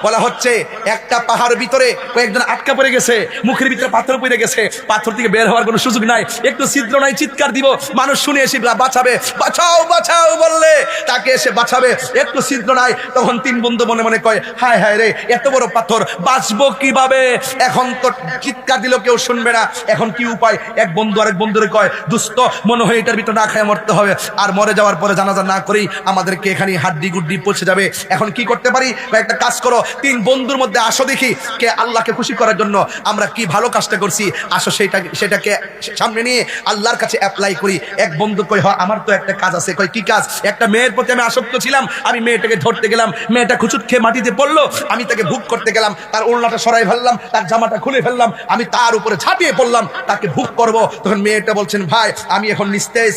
Speaker 1: বলা হচ্ছে একটা পাহাড়ের ভিতরে কয়েকজন আটকা পড়ে গেছে, মুখের ভিতরে পাথর পড়ে গেছে, পাথর থেকে বের হওয়ার কোনো সুযোগ নাই, একটু ছিদ্র নাই, চিৎকার দিব, মানুষ শুনে এসে বাঁচাবে, বাঁচাও বাঁচাও বললে তাকে এসে বাঁচাবে, একটু ছিদ্র নাই। তখন 3 বন্ধু মনে মনে কয় হায় হায় রে, এত বড় পাথর, বাঁচবো কিভাবে? এখন তো চিৎকার দিল কেউ শুনবে না, এখন কি উপায়? এক বন্ধু আরেক বন্ধুরে কয় দুস্থ, মনে হয় এটার ভিতরে না খায় মরতে হবে, আর মরে যাওয়ার পরে জানাজা না করেই আমাদেরকে এখানে হাড্ডি গুড্ডি পৌঁছে যাবে। এখন কি করতে পারি? একটা কাজ করো, 3 বন্ধুর মধ্যে আসো, দেখি কে আল্লাহকে খুশি করার জন্য আমরা কি ভালো কাজটা করছি, আসো সেটাকে সামনে নিয়ে আল্লাহর কাছে অ্যাপ্লাই করি। এক বন্ধু কই হয় আমার তো একটা কাজ আছে। কই কি কাজ? একটা মেয়ের প্রতি আমি আসক্ত ছিলাম, আমি মেয়েটাকে ধরতে গেলাম, মেয়েটা খুচুট খেয়ে মাটিতে পড়লো, আমি তাকে ভোগ করতে গেলাম, তার ওড়নাটা সরাই ফেললাম, তার জামাটা খুলে ফেললাম, আমি তার উপরে ঝাঁপিয়ে পড়লাম, তাকে ভোগ করব। তখন মেয়েটা বলছেন ভাই আমি এখন নিস্তেজ,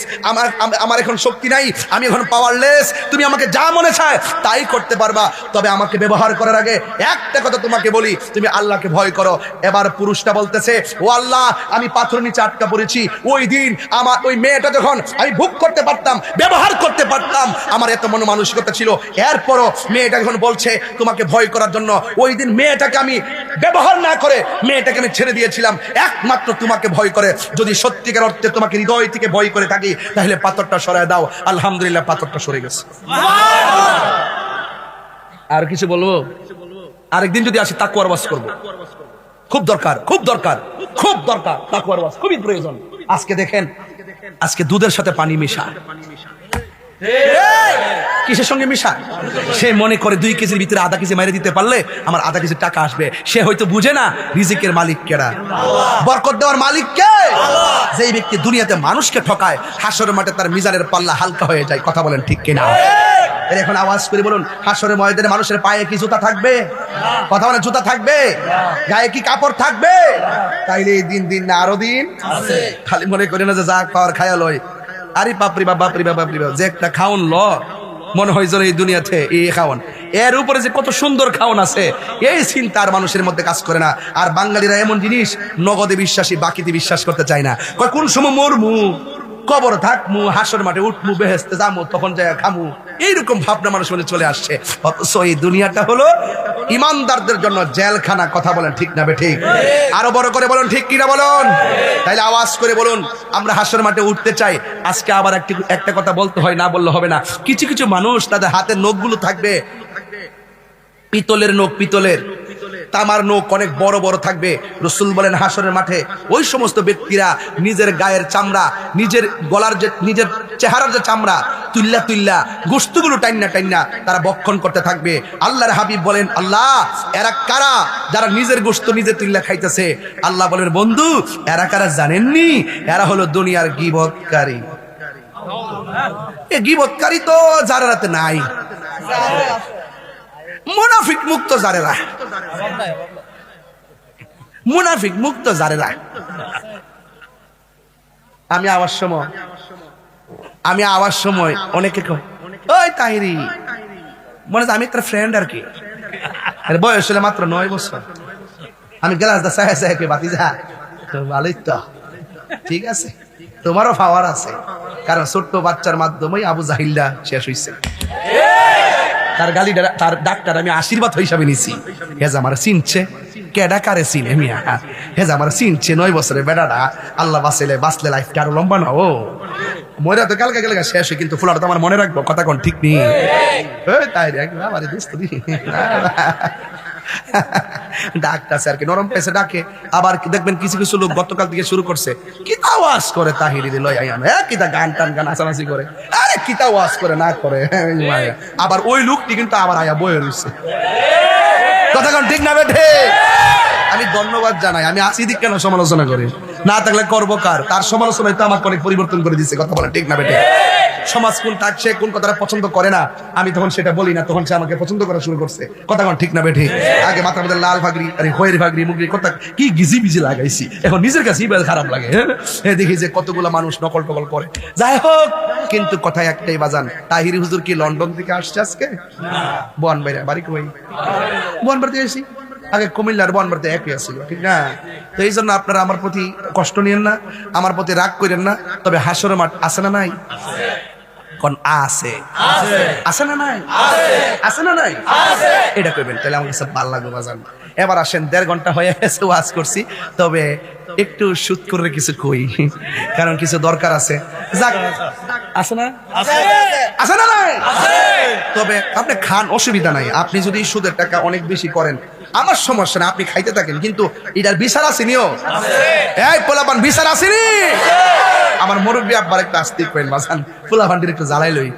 Speaker 1: আমার এখন শক্তি নাই, আমি এখন পাওয়ারলেস, তুমি আমাকে যা মনে চায় তাই করতে পারবা, তবে আমাকে ব্যবহার করার আগে একটা কথা তোমাকে বলি, তুমি আল্লাহকে ভয় করো। এবার পুরুষটা বলতেছে ও আল্লাহ, আমি পাথর নিচে আটকা পড়েছি, ওই দিন আমার ওই মেয়েটা যখন আমি ভোগ করতে পারতাম, ব্যবহার করতে পারতাম, আমার এত মন মানসিকতা ছিল, এরপরও মেয়েটা যখন বলছে তোমাকে ভয় করার জন্য, ওই দিন মেয়েটাকে আমি ব্যবহার না করে মেয়েটাকে আমি ছেড়ে দিয়েছিলাম একমাত্র তোমাকে ভয় করে। যদি সত্যিকার অর্থে তোমাকে হৃদয় থেকে ভয় করে থাকি, তাহলে পাথরটা সরায় দাও। আলহামদুলিল্লাহ, পাথরটা সরে গেছে। আর কিছু বলবো? আরেকদিন যদি আসি তাকওয়ার ওয়াজ করব, খুব দরকার, খুব দরকার, খুব দরকার, তাকওয়ার ওয়াজ খুবই প্রয়োজন। আজকে দেখেন, আজকে দুধের সাথে পানি মিশা, কিসের সঙ্গে মিশা? সে মনে করে 2 কেজির ভিতরে আধা কেজি মাইরে দিতে পারলে আমার আধা কেজি টাকা আসবে। সে হয়তো বুঝে না রিজিকের মালিক কেডা, বরকত দেওয়ার মালিক কে? যেই ব্যক্তি দুনিয়াতে মানুষকে ঠকায়, হাসরের মাঠে তার মিজানের পাল্লা হালকা হয়ে যায়। কথা বলেন ঠিক কিনা? এখন আওয়াজ করে বলুন, হাসরের ময়দানে মানুষের পায়ে কি জুতা থাকবে? কথা বলেন, জুতা থাকবে? গায়ে কি কাপড় থাকবে? তাইলে এই দিন না আরো দিন আছে। খালি মনে করে না যে যা খাওয়ার খায়া লয়, আরে বাপরি বাপ, বাপরি বাপ, বাপরি বাপ, যে একটা খাওন ল মনে হয় যেন এই দুনিয়াতে এই খাওন, এর উপরে যে কত সুন্দর খাওন আছে, এই চিন্তা আর মানুষের মধ্যে কাজ করে না। আর বাঙালিরা এমন জিনিস, নগদে বিশ্বাসী, বাকিতে বিশ্বাস করতে চায় না। কোন সময় মরমু, কবর থাকমু, হাসর মাঠে উঠমু, বেহেস্তে যামু, তখন যায় খামু, এইরকম ভাবনা মানুষ মনে চলে আসছে। অথচ এই দুনিয়াটা হলো ইমানদারদের জন্য জেলখানা। কথা বলেন ঠিক না বেঠিক? আরো বড় করে বলুন ঠিক কিনা বলুন। তাইলে আওয়াজ করে বলুন, আমরা হাসর মাঠে উঠতে চাই। আজকে আবার একটা কথা বলতে হয়, না বললে হবে না। কিছু কিছু মানুষ তাদের হাতের নখগুলো থাকবে পিতলের নখ, পিতলের, তামার নখ অনেক বড় বড় থাকবে। রাসূল বলেন হাসরের মাঠে ওই সমস্ত ব্যক্তিরা নিজের গায়ের চামড়া, নিজের গলার যে, নিজের চেহারার যে চামড়া তুল্লা তুল্লা, গোশতগুলো টাইন্না টাইন্না তারা বক্ষণ করতে থাকবে। আল্লাহর হাবিব বলেন আল্লাহ, এরা কারা যারা নিজের গোশত নিজে তুল্লা খাইতেছে? আল্লাহ বলেন বন্ধু, এরা কারা জানেননি? এরা হলো দুনিয়ার গীবতকারী। এই গীবতকারী তো যারা রাতে নাই, মুনাফিক মুক্ত যারেরা, মুনাফিক মুক্ত যারেরা। আমি আওয়ার সময় অনেকে কয় ওই তাহিরি, মনে হয় আমি তার ফ্রেন্ড আর কি, বয়স হলে মাত্র 9 বছর। আমি গ্লাস দা সাহে সাহে কে বাতি যা তো ভালোই তো, ঠিক আছে, তোমারও পাওয়ার আছে, কারণ ছোট্ট বাচ্চার মাধ্যমেই আবু জাহিল্লা শেষ হয়েছে। তার গালিটা তার ডাক্তার আমি আশীর্বাদ হিসাবে নিছি। হেজ আমার চিনছে কেডা কারে চিনে মিয়া, হেজ আমার চিনছে 9 বছরের বেটাটা। আল্লাহ বাঁচলে লাইফটা আরো লম্বা না ও ময়রা তো কালকে গেলে শেষ হয়, কিন্তু ফুলাটা তো আমার মনে রাখবো, কথা কোন ঠিক নেই। তাই রে আমার দোস্ত ডাক্তার স্যার কে নরম পেছে ডাকে। আবার দেখবেন কিছু কিছু লোক গতকাল থেকে শুরু করছে কিতা ওয়াজ করে তাহিরি লই আইয়াম, কিতা গান টান গান নাচানাচি করে, আরে কিতা ওয়াজ করে না করে। আবার ওই লোকটি কিন্তু আবার আয়া বয়ে রয়েছে, কথা কোন ঠিক না বেঠে? আমি ধন্যবাদ জানাই, আমি আসি দিক কেন সমালোচনা করি, না থাকলে করবো কার? তার সমালোচনায় তো আমাকে অনেক পরিবর্তন করে দিচ্ছে, কথা বলে ঠিক না বেঠে? সমাজ কোন থাকছে কোন কথাটা পছন্দ করে না, আমি তখন সেটা বলি না, তখন সে আমাকে পছন্দ করা শুরু করছে, কথা কোন ঠিক না বেঠে? আগে মাথার মধ্যে লাল ফাগরি আরে হয়ের ফাগরি মুগরি কথা কি গিজি বিজি লাগাইছি, এখন নিজের কাছেই খারাপ লাগে। হ্যাঁ দেখি যে কতগুলো মানুষ নকল টকল করে। যাই হোক, কিন্তু কথায় একটাই বাজান, তাহিরি হুজুর কি লন্ডন থেকে আসছে আজকে? বন বাইরে বাড়ি কই? বন বাড়িতে এসি, আগে কুমিল্লার বনবাড়িতে একই আসছিল, ঠিক না? তো এই জন্য আপনারা আমার প্রতি কষ্ট নিয়েন না, আমার প্রতি রাগ করেন না। তবে হাসরের মাঠ আছে না নাই? কোন আছে? আছে না নাই? আছে না নাই? এটা কইবেন, তাহলে আমার কাছে ভালো লাগবে বাজান। এবার আসেন, 1.5 ঘন্টা হয়ে গেছে ওয়াজ করছি, তবে একটু শুট করে কিছু কই, কারণ কিছু দরকার আছে। যাক, আছে না? আছে না নাই? তবে আপনি খান, অসুবিধা নাই। আপনি যদি সুদের টাকা অনেক বেশি করেন আমার সমস্যা না, আপনি খাইতে থাকেন, কিন্তু এটার বিচার আসেনিও। এই পোলাপান বিচার আসেনি? আমার মুরব্বী আব্বার একটু আস্তিক করেন বাজান, পোলাপানটির একটু জ্বালাই লই।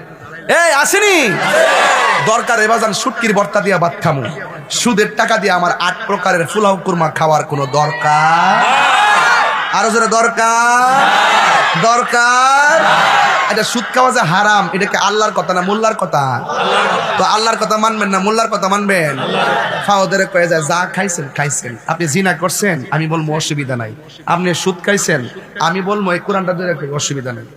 Speaker 1: এই আসেনি? দরকার এ বাজান শুটকির ভর্তা দিয়া ভাত খামু, সুদের টাকা দিয়ে আমার 8 প্রকারের পোলাও কুরমা খাওয়ার কোনো দরকার? আরো জোরে দরকার। এটা সুদ খাওয়া যে হারাম, এটা কি আল্লাহর কথা না মোল্লার কথা? তো আল্লাহর কথা মানবেন না মোল্লার কথা মানবেন? ফাওদের কয়ে যায় যা খাইছেন। আপনি জিনা করছেন, আমি বলবো অসুবিধা নাই। আপনি সুদ খাইছেন, আমি বলবো এই কোরআনটা ধরে অসুবিধা নাই।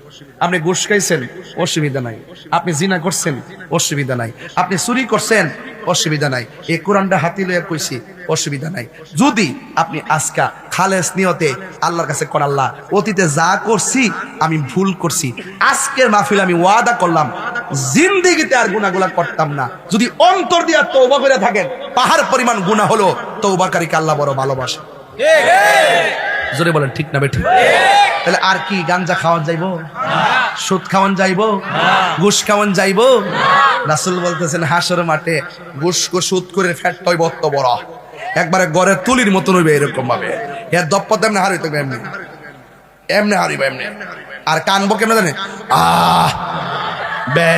Speaker 1: আপনি ঘুষ খাইছেন, অসুবিধা নাই। আপনি জিনা করছেন, অসুবিধা নাই। আপনি চুরি করছেন, অসুবিধা নাই। এই কোরআনটা হাতি লইয়া কইছি, অসুবিধা নাই। যদি আপনি আজকা খালেস নিয়তে আল্লাহর কাছে কোন আল্লাহ অতীতে যা করছি আমি ভুল করছি, আজকের মাহফিল আমি ওয়াদা করলাম জিন্দেগিতে আর গুনাহগুলা করতাম না। যদি অন্তর দিয়া তওবা করে থাকেন, পাহাড় পরিমাণ গুনাহ হলো, তওবাকারীকে আল্লাহ বড় ভালোবাসে। জোরে বলেন ঠিক না বেঠিক? তাহলে আর কি গাঞ্জা খাওয়ান যাইবো? সুদ খাওয়ান যাইবো? ঘুষ খাওয়ান যাইবো? রাসূল বলতেছেন হাসরের মাঠে ঘুষ সুদ করে ফ্যাট হইব অত বড়, একবারে গড়ের তুলির মতন হইবে এরকম ভাবে। এর দপ্পত এমনি হার হইতে এমনি হারিব এমনি। আর কানবো কেমন জানে? বে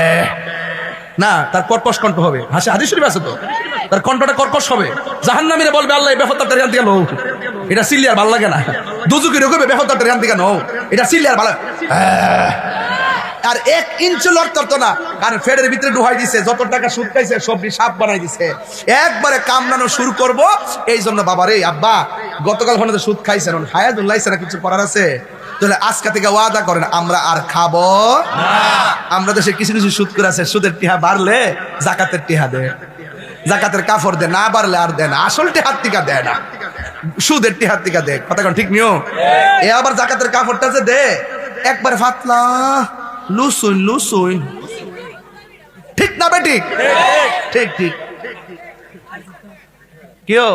Speaker 1: না, তার কর্কশ কণ্ঠ হবে। হাদিস শরীফ আছে তো, তার কণ্ঠটা কর্কশ হবে। জাহান্নামীরা বলবে আল্লাহ বেফতারটার গান থেকে নো, এটা সিলিয়ার ভাল লাগে না। দুজুকিরে কইবে বেফতারটার গান থেকে নো, এটা সিলিয়ার ভালো। আর 1 ইঞ্চি লড়তো না, কারণ ফেডের ভিতরে ডুহাই দিছে, যত টাকা সুদ খাইছে সবটি সাপ বানাই দিছে। একবারে কামড়ানো শুরু করব। এই জন্য বাবা রে আব্বা গতকাল ফোনে সুদ খাইছেন, হায়াতুল্লাহ না কিছু করার আছে? তাহলে আজকে থেকে ওয়াদা করেন আমরা আর খাবো না। আমরা দেশে কিছু কিছু সুদ করে আছে, সুদের টিহা বাড়লে জাকাতের টিহা দেয়, জাকাতের কাফর দেয়, না বাড়লে আর দেয় না, আসল টিহার টিকা দেয় না, সুদের টিহার টিকা দেয়। কথা কোন ঠিক নিও? এ আবার জাকাতের কাফরটা যে দে একবার ফাতলা লুসুন, ঠিক না বেঠিক? ঠিক কেউ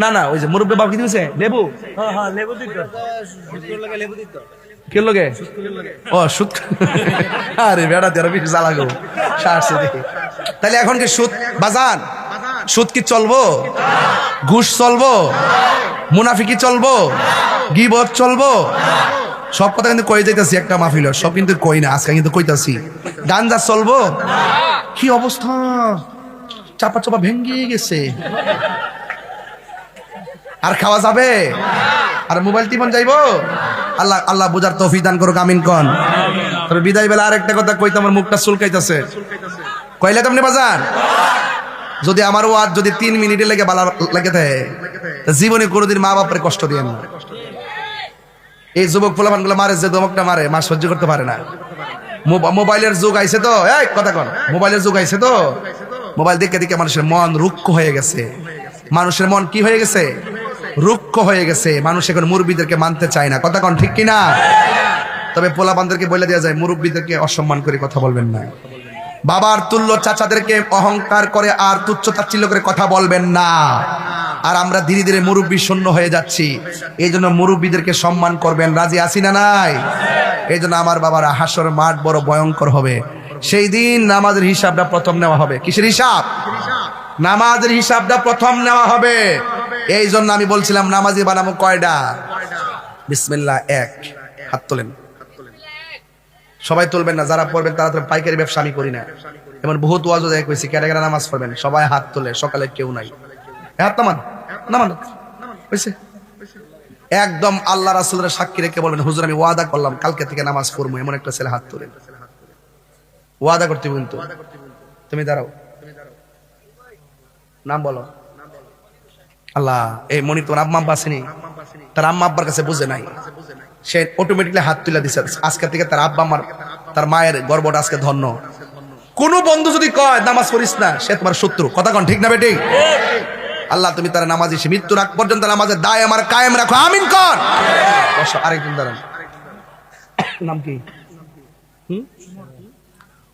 Speaker 1: না ওই যে মুরব্বী বাবু কি দিয়েছে লেবু, কে লোকে ও সুদ। আরে বেড়া দেড় বেশি জ্বালাগো সারছে দেখে। তাহলে এখন কি সুদ বাজান? সুদ কি চলবো? ঘুষ চলবো? মুনাফিকি চলবো? গীবত চলবো? সব কথা কিন্তু কই যাইতাছি একটা মাহফিল, সব কিন্তু কই না, আজকে কিন্তু কইতাছি। গাঞ্জা চলবো? কি অবস্থা, চাপা ভেঙ্গে গেছে। আর খাওয়া যাবে? আর মোবাইল টিপন যাইবো? আল্লাহ বুঝার তৌফিক দান করুক, আমিন কোন। তবে বিদায় বেলা আরেকটা কথা কইতে আমার মুখটা চুলকাইতেছে, কইলে তুমি বাজান যদি আমার ওয়াজ যদি 3 মিনিটে লেগে বালা লেগে থাকে, জীবনে কোনোদিন মা বাপরে কষ্ট দিয়েন না। এই যুবক পোলাপান গুলো মারে, যে দমকটা মারে মা সহ্য করতে পারে না। মোবাইলের যুগ আইছে তো, এই কথা কন, মোবাইলের যুগ আইছে তো, মোবাইল দেখে দেখে মানুষের মন রুক্ষ হয়ে গেছে। মানুষের মন কি হয়ে গেছে? রুক্ষ হয়ে গেছে, মানুষ এখন মুরব্বীদেরকে মানতে চায় না। কথা কোন ঠিক কিনা? তবে পোলাপানদেরকে বলে দেওয়া যায়, মুরব্বীদেরকে অসম্মান করে কথা বলবেন না। বাবার তুল্য চাচাদেরকে অহংকার করে আর তুচ্ছ তাচ্ছিল্য করে কথা বলবেন না। আর আমরা ধীরে ধীরে মুরব্বী শূন্য হয়ে যাচ্ছি, এই জন্য মুরব্বীদেরকে সম্মান করবেন। রাজি আছি না নাই? এই জন্য আমার বাবারা, হাসর মাঠ বড় ভয়ঙ্কর হবে। সেই দিন নামাজের হিসাবটা প্রথম নেওয়া হবে। কিসের হিসাব? নামাজের হিসাবটা প্রথম নেওয়া হবে। এই জন্য আমি বলছিলাম নামাজি বানাবো কয়টা? বিসমিল্লাহ, এক। হাত তোলেন। সবাই তুলবেন না, যারা পড়বেন তারা তো পাইকারি ব্যবসা আমি করি না। এমন বহুত ওয়াজও দেখ কইছি ক্যাটাগরি নামাজ পড়বেন, সবাই হাত তোলে, সকালে কেউ নাই। হাত নামান, নামান হইছে। একদম আল্লাহ রাসূলের সাক্ষী রেখে বলবেন, হুজুর আমি ওয়াদা করলাম কালকে থেকে নামাজ পড়বো। এমন একটা ছেলে হাত তোলেন। ওয়াদা করতে কিন্তু তুমি দাঁড়াও, নাম বলো। আল্লাহ, এই মনি তোমার আম্মা আব্বা আসেনি, তার আম্মা আব্বার কাছে বুঝে নাই, সে অটোমেটিকলি হাত তুলে দিছে। আজকে থেকে তার আব্বা আমার, তার মায়ের গর্বটা আজকে ধন্য। কোন বন্ধু যদি কয় নামাজ পড়িস না, সে তোমার শত্রু। কথা কন ঠিক না বেটি? আল্লাহ তুমি তার নামাজি, সে মৃত্যুর আগ পর্যন্ত নামাজের দায় আমার কায়েম রাখো, আমিন কর। আরেকজন দাঁড়ান, নাম কি?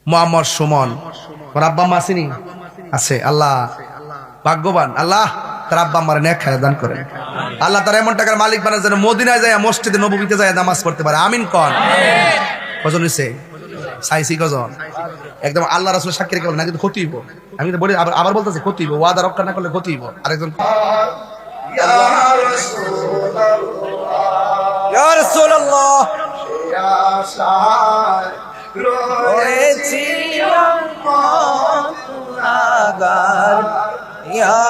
Speaker 1: মোহাম্মদ সুমন। তোমার আব্বা আম্মা আসেনি? আছে। আল্লাহ ভাগ্যবান, আল্লাহ তার আব্বা আমার নেক হায়াত দান করেন। আল্লাহ তার এমন টাকার মালিক বানায় যেন মদিনায় যায়, মসজিদে নববীতে যায় নামাজ পড়তে পারে, আমিন কর। কজন হইছে? চাইছি কজন? একদম আল্লাহ রাসূলের সাক্ষী রেখে বলেন না, কিন্তু ক্ষতি হইব। আমি কিন্তু বলি, আবার বলতেছি ক্ষতি হইব, ওয়াদা রক্ষা না করলে ক্ষতি হইব। আরেকজন,
Speaker 3: ইয়া রাসূলুল্লাহ রয়েছিলাম গুনাহগার, ইয়া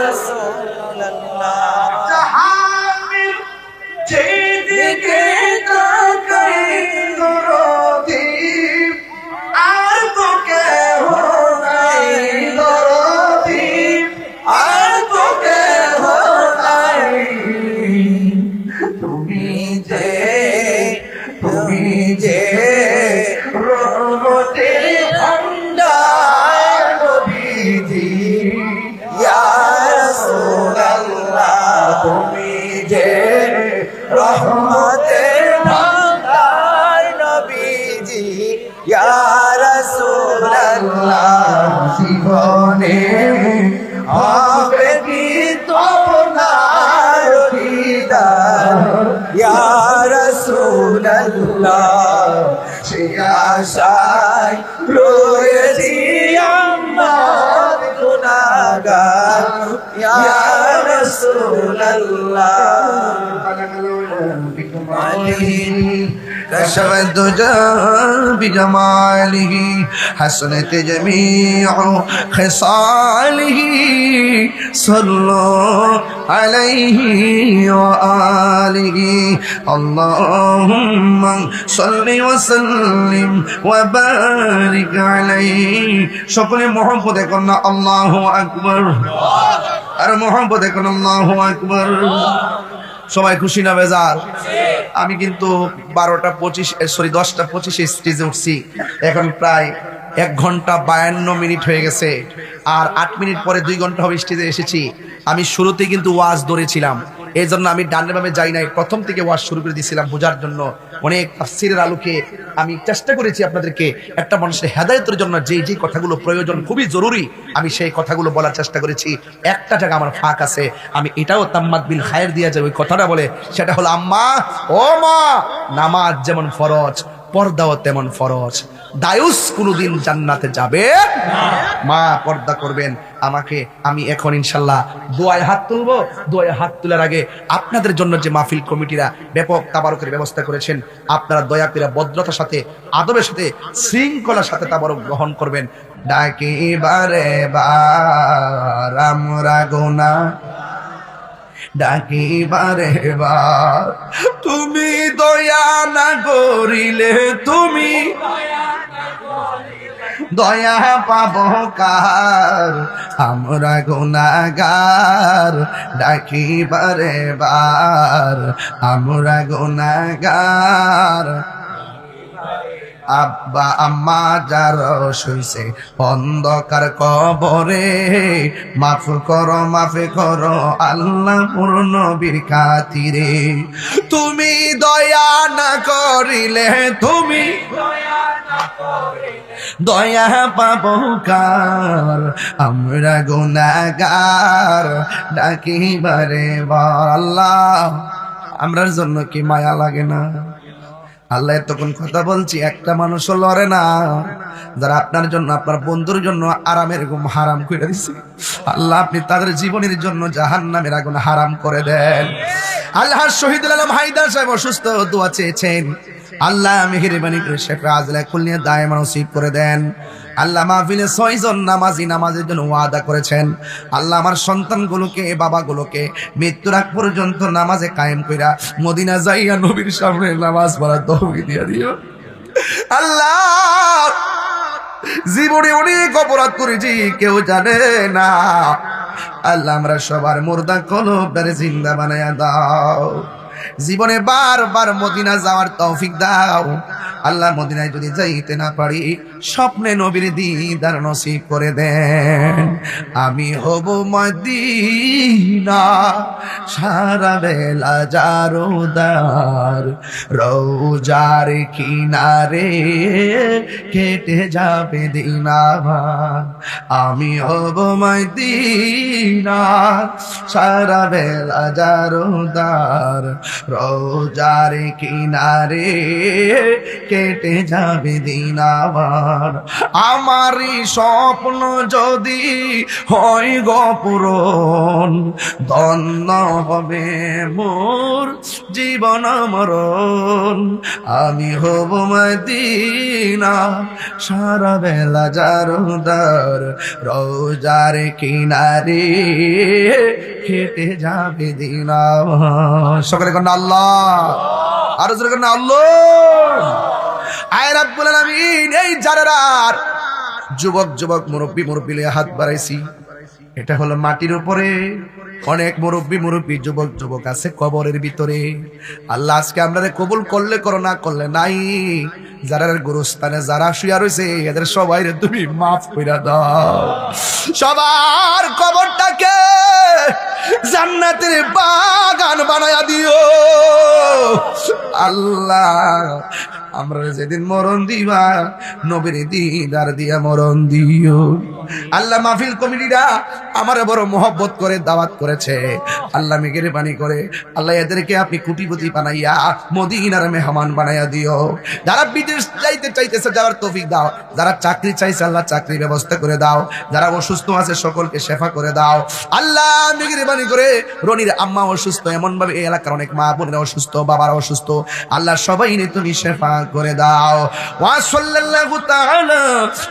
Speaker 3: রাসূলুল্লাহ জাহানের যেদিকে তাকাই দরদি, আর তো কেহ নাই দরদি, আর তো কেহ নাই। তুমি যে রহমতের ভান্ডার নবীজি, ইয়া রাসূলুল্লাহ তুমি যে রহমতের ভান্ডার নবীজি, ইয়া রাসূলুল্লাহ জীবনে হবে কি তোমার দিদার, ইয়া রাসূলুল্লাহ সে আশায় রয়েছি আমার গুনাহগার, ইয়া রাসূলুল্লাহ كشف الدجى بجماله حسنت جميع خصاله صلوا عليه وآله اللهم صل وسلم وبارك عليه সকলে মহব্বতে করুন আল্লাহু আকবার, আর মহব্বতে করুন আল্লাহু আকবার। সবাই খুশি না বেজার? আমি কিন্তু 10টা 25 স্টেজে উঠছি, এখন প্রায় 1 ঘন্টা 52 মিনিট হয়ে গেছে, আর 8 মিনিট পরে 2 ঘন্টা হবে স্টেজে এসেছি। আমি শুরুতেই কিন্তু ওয়াজ ধরেছিলাম, এই জন্য আমি ডানে বামে যাই নাই, প্রথম থেকে ওয়াজ শুরু করে দিয়েছিলাম বোঝার জন্য। অনেক তাফসীরের আলোকে আমি চেষ্টা করেছি আপনাদেরকে একটা মানুষের হেদায়েতের জন্য যে যে কথাগুলো প্রয়োজন, খুবই জরুরি, আমি সেই কথাগুলো বলার চেষ্টা করেছি। একটা জায়গা আমার ফাঁক আছে, আমি এটাও তাম্মাদ বিল খায়ের দিয়ে যাই, ওই কথাটা বলে, সেটা হলো আম্মা ও মা, নামাজ যেমন ফরজ, পর্দাও তেমন ফরজ। দায়ুস কোনোদিন জান্নাতে যাবে না। মা পর্দা করবেন। আমি এখন ইনশাল্লাহ দোয়ায় হাত তুলবো। দোয়ায় হাত তোলার আগে আপনাদের জন্য যে মাহফিল কমিটিরা ব্যাপক তাবারকের ব্যবস্থা করেছেন, আপনারা দয়া করে ভদ্রতার সাথে, আদবের সাথে, শৃঙ্খলার সাথে তাবারক গ্রহণ করবেন। ডাকি বারে বার আমরা গোনা, ডাকি বারে বার তুমি দয়া না করিলে, তুমি দয়া পাব কার, আমরা গুনাহগার, ডাকি বারে বার আমরা গুনাহগার, আব্বা আম্মা যারা শুইছে অন্ধকার কবরে, মাফ করো আল্লাহ পূর্ণ বীর খাতিরে। তুমি দয়া না করিলে, তুমি দয়া পাবো কার, আমরা গুনাহগার ডাকিবারে আল্লাহ। আমরার জন্য কি মায়া লাগে না? আল্লাহ এতক্ষণ কথা বলছি, একটা মানুষও লড়ে না। যারা আপনার জন্য, আপনার বন্ধুর জন্য আরামের ঘুম হারাম করে দিছে, আল্লাহ আপনি তাদের জীবনের জন্য জাহান্নামের আগুন হারাম করে দেন। আল্লাহ শহীদুল আলম হায়দার সাহেব অসুস্থ, দোয়া চেয়েছেন, আল্লাহ মেহেরবানি করে শেফা আজলা খুলনিয়া দায়মা নসিব করে দেন। আল্লাহ মাহফিলে 6 জন নামাজি নামাজের জন্য ওয়াদা করেছেন। আল্লাহ আমার সন্তানগুলোকে, বাবাগুলোকে মৃত্যুর আগ পর্যন্ত নামাজে কায়েম কইরা মদিনা যাইয়া নবীর সামনে নামাজ পড়ার তৌফিক দিয়া দিও। আল্লাহ জীবনে অনেক অপরাধ করেছি, কেউ জানে না। আল্লাহ আমরা সবার মুর্দা কলবটারে জিন্দা বানায়া দাও। জীবনে বারবার মদিনা যাওয়ার তৌফিক দাও। আল্লাহ মদিনায় যদি যাইতে না পারি, স্বপ্নে নবীর দিদার নসিব করে দেন। আমি হব মদিনা সারা বেলা জারোদার, রোজার কিনারে কেটে যাবে দিন আমার। আমি হব মদিনা সারা বেলা জারোদার, রোজার কিনারে কেটে যাবে দিন আমার। আমারই স্বপ্ন যদি হয় গো পূরণ, ধন্য হবে মোর জীবন মরণ। আমি হব মদিনা সারা বেলা জারোদার, রোজার কিনারে কেটে যাবে দিন আমার। সকলে কন্যা আল্লাহ, আরো জোরে কন্যা আল্লাহ। আয় রাব্বুল আলামিন, এই জারার যুবক মুরব্বী হাত বাড়াইছি, এটা হলো মাটির উপরে। অনেক মুরব্বী যুবক আছে কবরের ভিতরে। আল্লাহ আজকে আমরা কবুল করলে করো, না করলে নাই। যারার গুরুস্থানে যারা শুয়া রয়েছে, এদের সবাই তুমি মাফ কইরা দাও। সবার কবরটাকে জান্নাতের বাগান বানায়া দিও আল্লাহ। আমরা যেদিন মরণ দিবা, নবীর দিদার দিয়া মরণ দিও আল্লাহ। মাহফিল কমিটিরা আমারে বড় মোহব্বত করে দাওয়াত করেছে, আল্লাহ মেহেরবানি করে আল্লাহ এদেরকে আপনি কোটিপতি বানাইয়া মদিনার মেহমান বানাইয়া দিও। যারা বিদেশ যাইতে চাইতেছে, যারা তৌফিক দাও। যারা চাকরি চাইছে, আল্লাহ চাকরি ব্যবস্থা করে দাও। যারা অসুস্থ আছে, সকলকে শেফা করে দাও আল্লাহ মেহেরবানি করে। রনির আম্মা অসুস্থ, এমন ভাবে এই এলাকার অনেক মা বোনেরা অসুস্থ, বাবারা অসুস্থ, আল্লাহ সবাই নিয়ে তুমি শেফা করে দাও। ওয়া সাল্লাল্লাহু তাআলা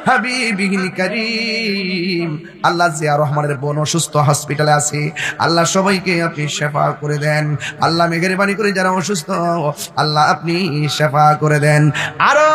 Speaker 3: হাবিবিল কারীম। আল্লাহ জিয়া রহমানের বোন অসুস্থ, হসপিটালে আছে, আল্লাহ সবাইকে আপনি শেফা করে দেন। আল্লাহ মেহেরবানি করে যারা অসুস্থ, আল্লাহ আপনি শেফা করে দেন। আরো